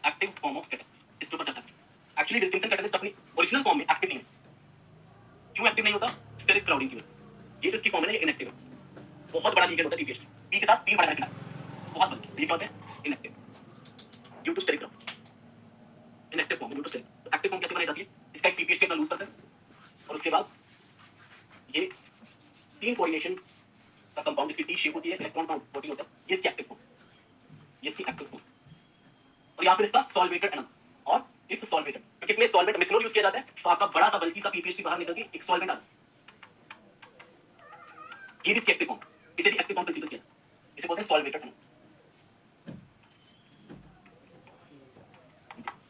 active form of catalyst, इसके ऊपर चर्चा करें। एक्चुअली विल्किंसन कैटलिस्ट अपनी ओरिजिनल फॉर्म में एक्टिव नहीं है। क्यों एक्टिव नहीं होता? स्टेरिक क्राउडिंग की वजह से। ये जो इसकी फॉर्म है ना, ये इनएक्टिव है। बहुत बड़ा लिगेंड होता है पीपीएच, पी के साथ 3 बड़ा लिगेंड है, बहुत बड़ा, तो ये क्या होता है? Inactive due to steric crowding. Inactive form due to steric. तो एक्टिव फॉर्म कैसे बनाई जाती है? इसका एक पीपीएच अपना लूज करता है और उसके बाद ये 3 कोऑर्डिनेशन का कंपाउंड, इसकी टी शेप होती है, इलेक्ट्रॉन काउंट 14 होता है, ये इसकी एक्टिव फॉर्म, ये इसकी एक्टिव फॉर्म। और यहाँ पर इसका सॉल्वेटेड एनम और इट्स सॉल्वेटेड, क्योंकि इसमें सॉल्वेंट मिथनॉल यूज किया जाता है, तो आपका बड़ा सा बल्कि सा पीपीएच बाहर निकल के एक सॉल्वेंट आता है। ये भी इसकी एक्टिव फॉर्म, इसे भी एक्टिव फॉर्म कंसीडर किया, इसे बोलते हैं सॉल्वेटेड एनम।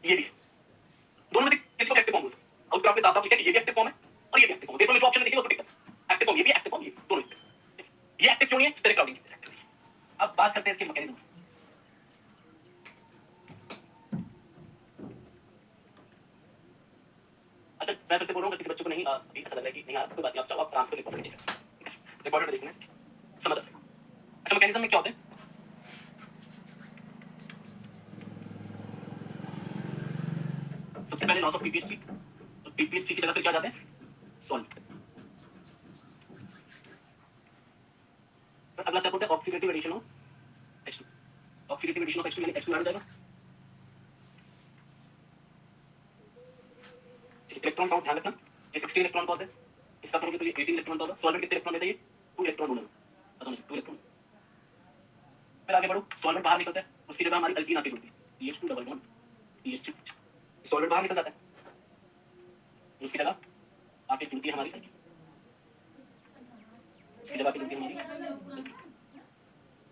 ये भी दोनों में से किसको एक्टिव फॉर्म बोलते हैं? आउटपुट आपने साफ साफ लिखा है कि ये भी एक्टिव फॉर्म है और ये भी एक्टिव फॉर्म। पेपर में जो ऑप्शन देखिएगा उसको टिक कर, एक्टिव फॉर्म ये भी, एक्टिव फॉर्म ये, दोनों एक्टिव। ये एक्टिव क्यों नहीं है? स्टेरिक क्राउडिंग की वजह से। अब बात करते हैं इसके मैकेनिज्म। अच्छा, मैं फिर से बोल रहा हूँ, किसी बच्चे को नहीं अभी ऐसा लग रहा है कि नहीं आ रहा, कोई बात नहीं, आप जाओ, आप आराम से रिकॉर्ड करके देखना, रिकॉर्ड में देखना, समझ आता है। अच्छा, मैकेनिज्म में क्या होता है? सबसे पहले लॉस ऑफ पीपीएच3, तो पीपीएच3 की जगह फिर क्या जाते हैं? सॉल्वेंट। अगला स्टेप होता है oxidative addition of H2। Oxidative addition of H2 यानी H2 आ जाएगा, इलेक्ट्रॉन काउंट ध्यान रखना, ये 16 इलेक्ट्रॉन का होता है, इसका करोगे तो ये 18 इलेक्ट्रॉन का होगा। सॉल्वेंट कितने इलेक्ट्रॉन देता है? ये 2 इलेक्ट्रॉन डोनर, पता नहीं 2 इलेक्ट्रॉन। फिर आगे बढ़ो, सॉल्वेंट बाहर निकलता है, उसकी जगह हमारी अल्कीन आके जुड़ती है, CH2 double bond CH3। Solvent बाहर निकल जाता है, उसकी जगह आके जुड़ती है हमारी अल्कीन, उसकी जगह आके जुड़ती है हमारी अल्कीन,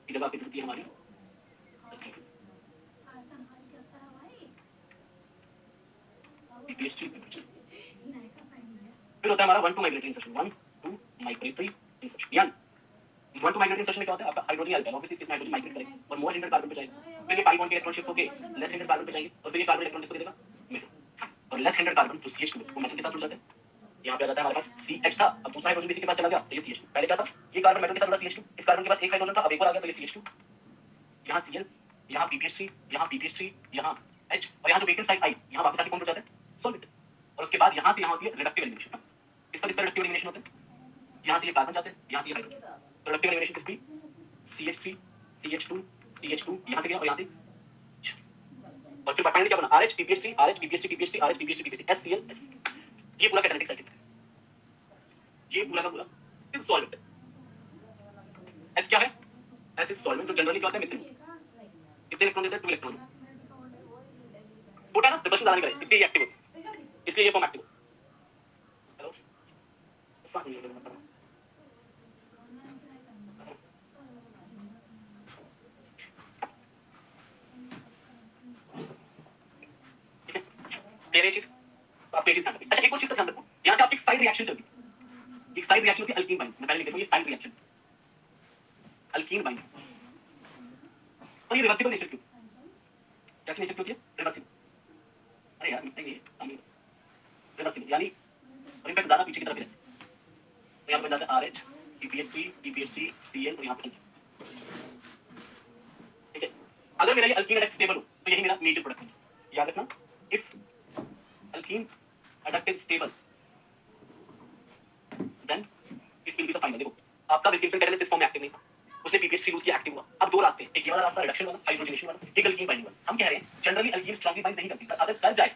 इसकी जगह आके जुड़ती है हमारी अल्कीन। पीपीएच3 फिर होता है हमारा 1-2 माइग्रेटरी इंसर्शन, 1-2 माइग्रेटरी इंसर्शन। यानी 1-2 माइग्रेटरी इंसर्शन में क्या होता है? आपका हाइड्रोजन अल्काइल, ऑब्वियसली इसमें हाइड्रोजन माइग्रेट करेगा और मोर हिंडेड कार्बन पे जाएगा, फिर ये पाई बॉन्ड के इलेक्ट्रॉन शिफ्ट होके लेस हिंडेड कार्बन पे जाएंगे और फिर ये कार्बन इलेक्ट्रॉन किसको दे देगा? मेटल। और लेस हिंडेड कार्बन जो CH2 वो मेटल के साथ जुड़ जाता है। यहाँ पे आ जाता है हमारे पास CH था, अब दूसरा हाइड्रोजन इसी के पास चला गया तो ये CH2। पहले क्या था? ये कार्बन मेटल के साथ जुड़ा CH2, इस कार्बन के पास एक हाइड्रोजन था, अब एक और आ गया तो ये CH2। यहाँ Cl, यहाँ PPH3, यहाँ PPH3, यहाँ H, और यहाँ जो वेकेंट साइड आई, यहाँ वापस आके कौन जुड़ जाता है? सॉल्वेंट। और उसके बाद यहाँ से यहाँ होती है रिडक्टिव एलिमिनेशन। इस पर रिडक्टिव एलिमिनेशन होता है, यहाँ से ये कार्बन जाते हैं, यहाँ से ये हाइड्रोजन। रिडक्टिव एलिमिनेशन किसकी? CH3, CH2, CH2, यहाँ से गया और यहाँ से, और फिर फाइनली क्या बना? RH, PPH3, RH, PPH3, PPH3, RH, PPH3, PPH3, HCl, HC। ये पूरा कैटालिटिक साइकिल है, ये पूरा का पूरा इज सॉल्वेंट। S क्या है? S इज सॉल्वेंट, जो जनरली क्या होता है? मिथेन। कितने इलेक्ट्रॉन देता है? 2 इलेक्ट्रॉन। छोटा ना, प्रश्न ज्यादा नहीं करें, इसलिए ये एक्टिव होता है, इसलिए ये फॉर्म एक्टिव होता है। हेलो, इस बात नहीं है तेरे चीज, तो आप ये चीज ध्यान रखें। अच्छा, एक और चीज का ध्यान रखो, यहाँ से आपकी एक साइड रिएक्शन चलती है, एक साइड रिएक्शन होती है अल्कीन बाइंडिंग। मैं पहले लिख देता हूँ, ये साइड रिएक्शन अल्कीन बाइंडिंग। और ये रिवर्सिबल नेचर की होती है। कैसी नेचर की होती है? रिवर्सिबल। अरे यार नहीं, ये रिवर्सिबल यानी, और इनफैक्ट ज्यादा पीछे की तरफ है, तो यहाँ पे बन जाता है RH, PPH3, PPH3, Cl और यहाँ पे अल्कीन। ठीक है, अगर मेरा ये अल्कीन एडक्ट स्टेबल हो तो यही मेरा मेजर प्रोडक्ट है। याद रखना, if alkyne adduct is stable then it will be the final. देखो, आपका विल्किंसन कैटलिस्ट इस फॉर्म में एक्टिव नहीं था, उसने पीपीएच3 यूज किया, एक्टिव हुआ। अब दो रास्ते हैं, एक ये वाला रास्ता रिडक्शन वाला, हाइड्रोजनेशन वाला, एक अल्कीन बाइंडिंग वाला। हम कह रहे हैं जनरली अल्कीन स्ट्रांगली बाइंड नहीं करती, पर अगर कर जाए,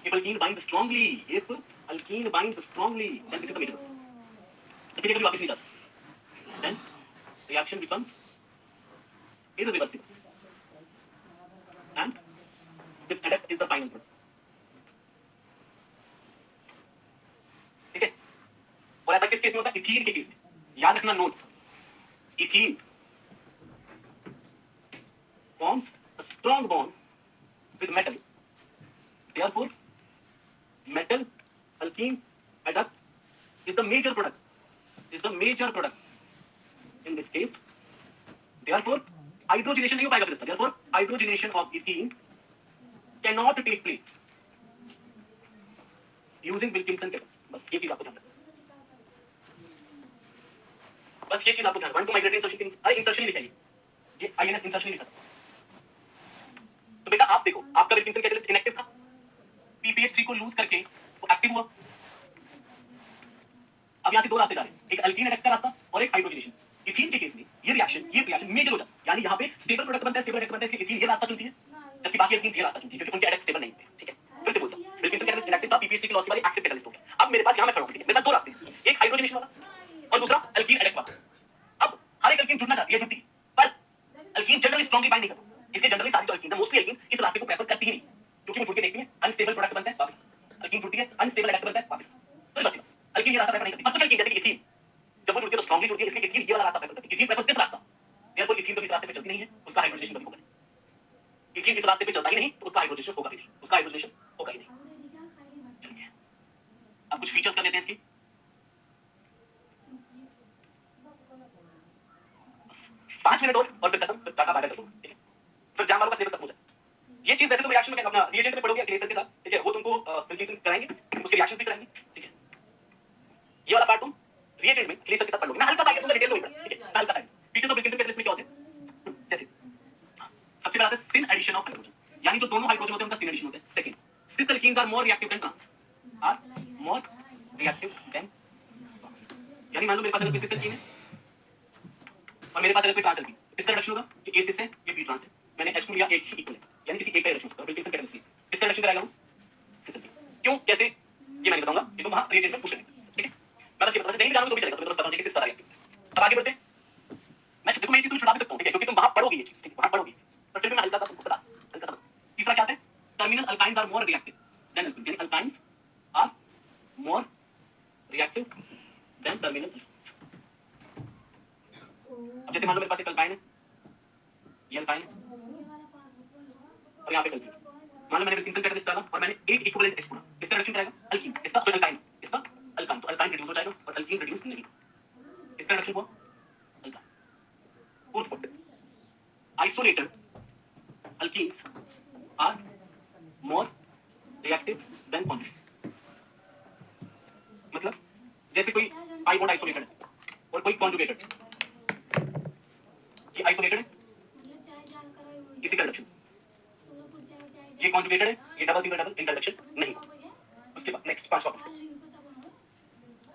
if alkene binds strongly, then this is the major. तो फिर कभी वापस नहीं जाता, then reaction becomes irreversible and this adduct is the final product। ठीक है, और ऐसा किस केस में होता है? इथीन के केस में। याद रखना note, ethene forms a strong bond with metal, therefore metal alkene adduct is the major product in this case. Therefore hydrogenation नहीं हो पाएगा फिर इसका. Therefore hydrogenation of ethene cannot take place using Wilkinson catalyst. बस ये चीज आपको ध्यान रखना. बस ये चीज आपको ध्यान. 1 to migratory insertion की अरे इंसर्शन ही लिखा है ये INS इंसर्शन ही लिखा था. तो बेटा आप देखो आपका विल्किंसन कैटलिस्ट इनएक्टिव था. PPH3 को लूज करके वो एक्टिव हुआ. अब यहां से दो रास्ते जा रहे हैं, एक अल्कीन अटैक का रास्ता और एक हाइड्रोजनेशन. इथीन के केस में ये रिएक्शन मेजर हो जाता है. यानी यहां पे स्टेबल प्रोडक्ट बनता है इसलिए इथीन ये रास्ता चुनती है, जबकि बाकी अल्कीन्स ये रास्ता चुनती है क्योंकि उनके अटैक स्टेबल नहीं होते. ठीक है, फिर से बोलता हूं विल्किंसन कैटलिस्ट इनएक्टिव था. PPH3 की लॉस के बाद एक्टिव कैटलिस्ट हो गया. अब मेरे पास यहां मैं खड़ा हूं. ठीक है, मेरे पास दो रास्ते हैं, एक हाइड्रोजनेशन वाला और दूसरा अल्कीन अटैक वाला. अब हर एक अल्कीन जुड़ना चाहती है, जुड़ती है, पर अल्कीन जनरली स्ट्रांगली बाइंड नहीं करता. इसलिए जनरली सारी जो अल्कीन्स हैं, मोस्टली अल्कीन्स इस रास्ते को प्रेफर करती ही नहीं, क्योंकि वो जुड़ के देखती हैं अनस्टेबल प्रोडक्ट बनता है वापस. अल्कीन जुड़ती है अनस्टेबल एडक्ट बनता है वापस. तो ये बात है, अल्कीन ये रास्ता प्रेफर नहीं करती. पर कुछ अल्कीन जैसे कि इथीन जब वो जुड़ती है तो स्ट्रांगली जुड़ती है, इसलिए इथीन ये वाला रास्ता प्रेफर करती है. इथीन प्रेफर्स दिस रास्ता. देयरफॉर इथीन तो इस रास्ते पे चलती नहीं है, उसका हाइड्रोजनेशन कभी होगा नहीं. इथीन इस रास्ते पे चलता ही नहीं तो उसका हाइड्रोजनेशन होगा ही नहीं. चलिए अब कुछ फीचर्स कर लेते हैं इसके. बस 5 मिनट और फिर खत्म. फिर टाटा बाय बाय कर दूंगा. ठीक है, फिर जाम वालों का सिलेबस खत्म हो जाए. ये चीज वैसे तो रिएक्शन में अपना रिएजेंट में पढ़ोगे अगले सर के साथ. ठीक है, वो तुमको विल्किंसन कराएंगे, उसके रिएक्शंस भी कराएंगे. ठीक है, ये वाला पार्ट तुम रिएजेंट में अगले सर के साथ पढ़ लोगे. मैं हल्का सा तुमको डिटेल में पढ़ा. ठीक है, मैं हल्का सा फीचर्स ऑफ विल्किंसन कैटलिस्ट में क्या होते हैं. जैसे सबसे पहला आता है सिन एडिशन ऑफ हाइड्रोजन, यानी जो दोनों हाइड्रोजन होते हैं उनका सिन एडिशन होता है. Second, cis alkenes are more reactive than trans. यानी मान लो मेरे पास अगर कोई सिस एल्कीन है और मेरे पास अगर कोई ट्रांस एल्कीन, इसका रिडक्शन होगा कि A सिस है ये B ट्रांस है. मैंने H2 लिया, एक ही इक्वल है, यानी किसी एक का रिडक्शन होगा. विल्किंसन कैटलिस्ट में इसका रिडक्शन कराएगा वो सिस एल्कीन. क्यों कैसे ये मैंने बताऊंगा, ये तुम वहां रिएजेंट में पूछ लेंगे. ठीक है, मैं बस ये बता, नहीं जानोगे तो भी चलेगा, तुम्हें तो बस पता होना चाहिए कि सिस सारा रिएक्टिव है. अब आगे बढ़ते हैं. मैं देखो मैं ये चीज तुम्हें छुड़ा भी सकता हूं. ठीक है, क्योंकि तुम वहां पढ़ोगे ये चीज. ठीक है, वहां पढ़ोगे ये चीज, पर फिर भी मैं हल्का सा तुमको बता. हल्का सा. तीसरा क्या आता है, terminal alkynes are more reactive than alkenes, यानी alkynes are more reactive than terminal alkenes. अब जैसे मान लो मेरे पास एक अल्काइन है, ये अल्काइन है और यहाँ पे अल्कीन. मान लो मैंने विल्किंसन कैटलिस्ट डाला और मैंने एक इक्विवेलेंट H छोड़ा, इसका रिडक्शन कराएगा अल्कीन, इसका सॉरी अल्काइन, इसका अल्काइन. तो अल्काइन रिड्यूस हो जाएगा और अल्कीन रिड्यूस नहीं, इसका रिडक्शन हुआ alkyne. Fourth point, isolated alkenes are more reactive than conjugate. मतलब जैसे कोई पाई बॉन्ड आइसोलेटेड है और कोई कॉन्जुगेटेड. ये आइसोलेटेड है, इसी का रिडक्शन. ये कॉन्जुगेटेड है, ये डबल सिंगल डबल, इनका रिडक्शन नहीं. उसके बाद नेक्स्ट पांचवा point,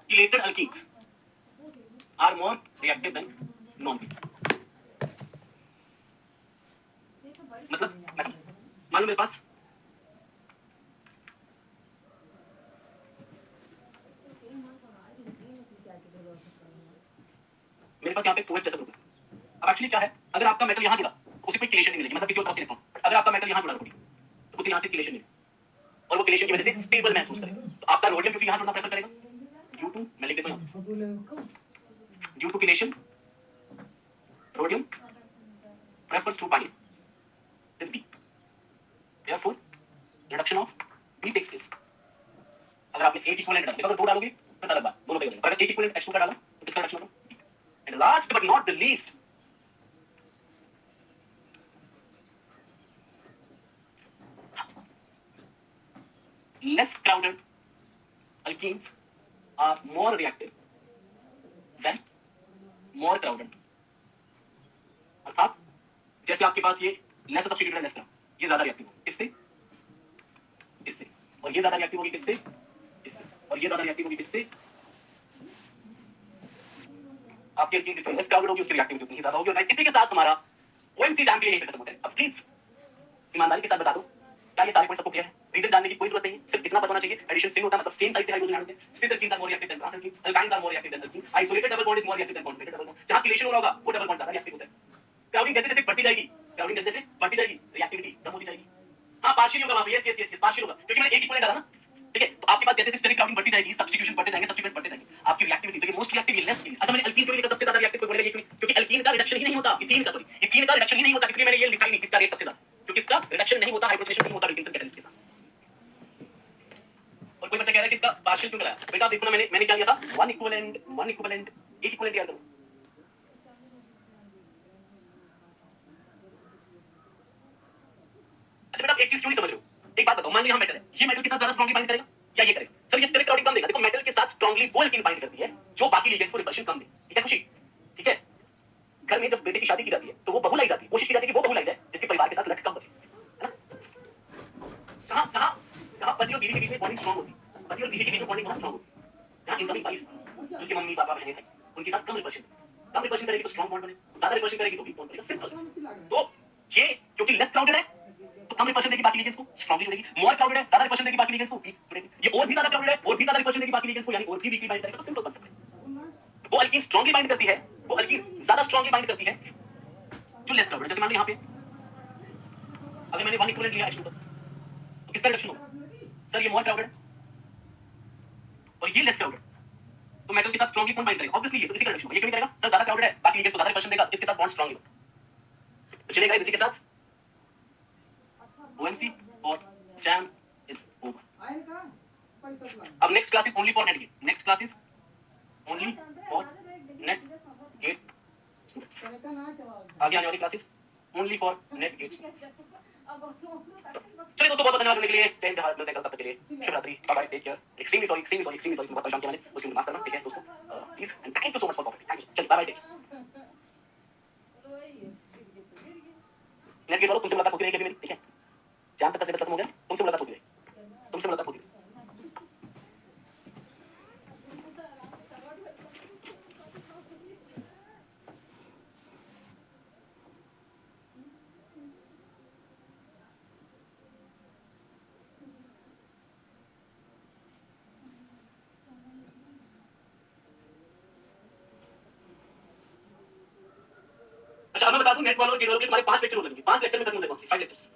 chelated alkenes are more reactive than non chelated. मतलब मान लो मेरे पास यहाँ पे कोवेलेंट जैसा ग्रुप है. अब एक्चुअली क्या है, अगर आपका मेटल यहाँ जुड़ा उसे कोई किलेशन नहीं मिलेगी, मतलब किसी और तरफ से इलेक्ट्रॉन. अगर आपका मेटल यहाँ जुड़ा रोडियम तो उसे यहाँ से किलेशन मिलेगी और वो किलेशन की वजह से स्टेबल महसूस करेगा. तो आपका रोडियम क्योंकि यहाँ जुड़ना प्रेफर करेगा ड्यू टू, मैं लिख देता हूँ, due to chelation rhodium prefers to bind with B. Therefore, reduction of B takes place. अगर आपने एक इक्विवेलेंट डाला, देखो अगर दो डालोगे तो अलग बात, दोनों पे बनेगा. अगर एक इक्विवेलेंट H2 का डाला तो किसका रिडक्शन होगा. And last but not the least, less crowded alkenes are more reactive than more crowded. अर्थात जैसे आपके पास ये लेस सब्स्टिट्यूट है, लेस क्राउड, ये ज्यादा रिएक्टिव होगी इससे, और ये ज्यादा रिएक्टिव होगी इससे, और ये ज्यादा रिएक्टिव होगी इससे. आपकी एल्कीन जितनी लेस क्राउडेड होगी उसकी रिएक्टिविटी उतनी ही ज्यादा होगी. और गाइस इसी के साथ हमारा ओएमसी एग्जाम के लिए यही खत्म होता है. अब प्लीज ईमानदारी के साथ बता दो क्या ये सारे पॉइंट सबको क्लियर है. रीजन जानने की कोई जरूरत नहीं है, सिर्फ इतना पता होना चाहिए एडिशन सिंग होता है, मतलब सेम साइड से हाइड्रोजन ऐड होते हैं. Cis alkenes are more reactive than trans alkene, alkynes are more reactive than alkene, isolated double bond is more reactive than conjugated double bond. जहां किलेशन हो रहा होगा वो डबल बॉन्ड ज्यादा रिएक्टिव होता है. क्राउडिंग जैसे जैसे बढ़ती जाएगी, क्राउडिंग जैसे जैसे बढ़ती जाएगी रिएक्टिविटी कम होती जाएगी. हां पार्शियल होगा वहां पे, यस यस यस पार्शियल होगा क्योंकि मैंने एक इक्विवेलेंट डाला ना. ठीक है, तो आपके पास जैसे जैसे क्राउडिंग बढ़ती जाएगी, सब्स्टिट्यूशन बढ़ते जाएंगे, सब्स्टिट्यूएंट्स बढ़ते जाएंगे, आपकी रिएक्टिविटी तो ये मोस्ट रिएक्टिव, ये लेस सीरीज. अच्छा मैंने अल्कीन क्यों लिखा सबसे ज्यादा रिएक्टिव, कोई बोलेगा ये क्योंकि अल्कीन का रिडक्शन ही नहीं होता, इथीन का, सॉरी इथीन का रिडक्शन ही नहीं होता, इसलिए मैंने ये लिखा ही नहीं किसका रेट सबसे ज्यादा, क्योंकि इसका रिडक्शन नहीं होता, हाइड्रोजनेशन नहीं होता विल्किंसन कैटलिस्ट के साथ. बेटा आप देखो ना, मैंने क्या लिया था, वन इक्विवेलेंट एक इक्विवेलेंट याद करो। अच्छा बेटा आप एक चीज क्यों नहीं समझ रहे हो, एक बात बताओ, मान लो यहाँ मेटल है, ये मेटल के साथ ज्यादा स्ट्रांगली बाइंड करेगा या ये करेगा? सर ये स्टेरिक क्राउडिंग कम देगा। देखो मेटल के साथ स्ट्रांगली वो एल्कीन बाइंड करती है जो बाकी लिगेंड्स को रिपल्शन कम दे। ठीक है खुशी? ठीक है। घर में जब बेटे की शादी की जाती है तो वो बहू लाई जाती है, कोशिश की जाती है कि वो बहू लाई जाए जिसके परिवार के साथ लट कम बचे, है ना? कहां कहां कहां पति और बीवी के बीच में बॉन्डिंग स्ट्रांग होती है, पति और बीवी के बीच में बॉन्डिंग बहुत स्ट्रांग होती है, जहां इनकमिंग वाइफ जिसके मम्मी पापा बहनें भाई उनके साथ कम रिपल्शन करेगी तो स्ट्रांग बॉन्ड बने, ज्यादा रिपल्शन करेगी तो वीक बॉन्ड बनेगा, सिंपल। तो ये क्योंकि लेस क्राउडेड है तो कम रिपल्शन देगी बाकी लिगेंड्स को, स्ट्रांगली जुड़ेगी, मोर क्राउडेड है ज्यादा रिपल्शन देगी बाकी लिगेंड्स को, वीक जुड़ेगी, ये और भी ज्यादा क्राउडेड है और भी ज्यादा रिपल्शन देगी बाकी लिगेंड्स को, यानी और भी वीकली बाइंड करेगा। तो सिंपल कांसेप्ट है। वो अल्कीन स्ट्रांगली बाइंड करती है, वो अल्कीन ज्यादा स्ट्रांगली बाइंड करती है जो लेस क्राउडेड। जैसे मान लो यहाँ पे अगर मैंने वन इक्विवेलेंट लिया H2 का तो किसका रिडक्शन होगा? सर ये मोर क्राउडेड है और ये लेस क्राउडेड, तो मेटल के साथ स्ट्रांगली कौन बाइंड करेगा? ऑब्वियसली ये, तो इसी का रिडक्शन होगा। ये क्यों नहीं करेगा? सर ज्यादा क्राउडेड है बाकी लिगेंड्स को ज्यादा रिपल्शन देगा, इसके साथ बॉन्ड स्ट्रांग होगा। तो चलेगा इसी के साथ OMC और जैम इज ओवर। अब next class is only for NET GATE, next class is only for NET GATE students. आगे आने वाली classes only for NET GATE students. चलिए दोस्तों बहुत बहुत धन्यवाद जुड़ने के लिए, जय हिंद जय भारत, मिलते हैं कल, तब तक के लिए शुभ रात्रि, bye bye, take care. Extremely sorry बहुत परेशान किया मैंने, उसके लिए माफ करना। ठीक है दोस्तों, please and thank you so much for cooperating, thank you. चलिए bye bye, take care. NET GATE वालों तुमसे मुलाकात होती रहेगी अभी मेरी, ठीक है? जैम तक का सिलेबस खत्म हो गया, तुमसे मुलाकात होती रहेगी, तुमसे मुलाकात होती रहेगी। अच्छा मैं बता दूं, नेट वालों और गेट वालों के तुम्हारे 5 लेक्चर हो लगेंगे, 5 लेक्चर में खत्म हो जाएगा, 5 लेक्चर्स,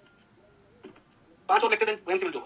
5 और lectures and OMC will do.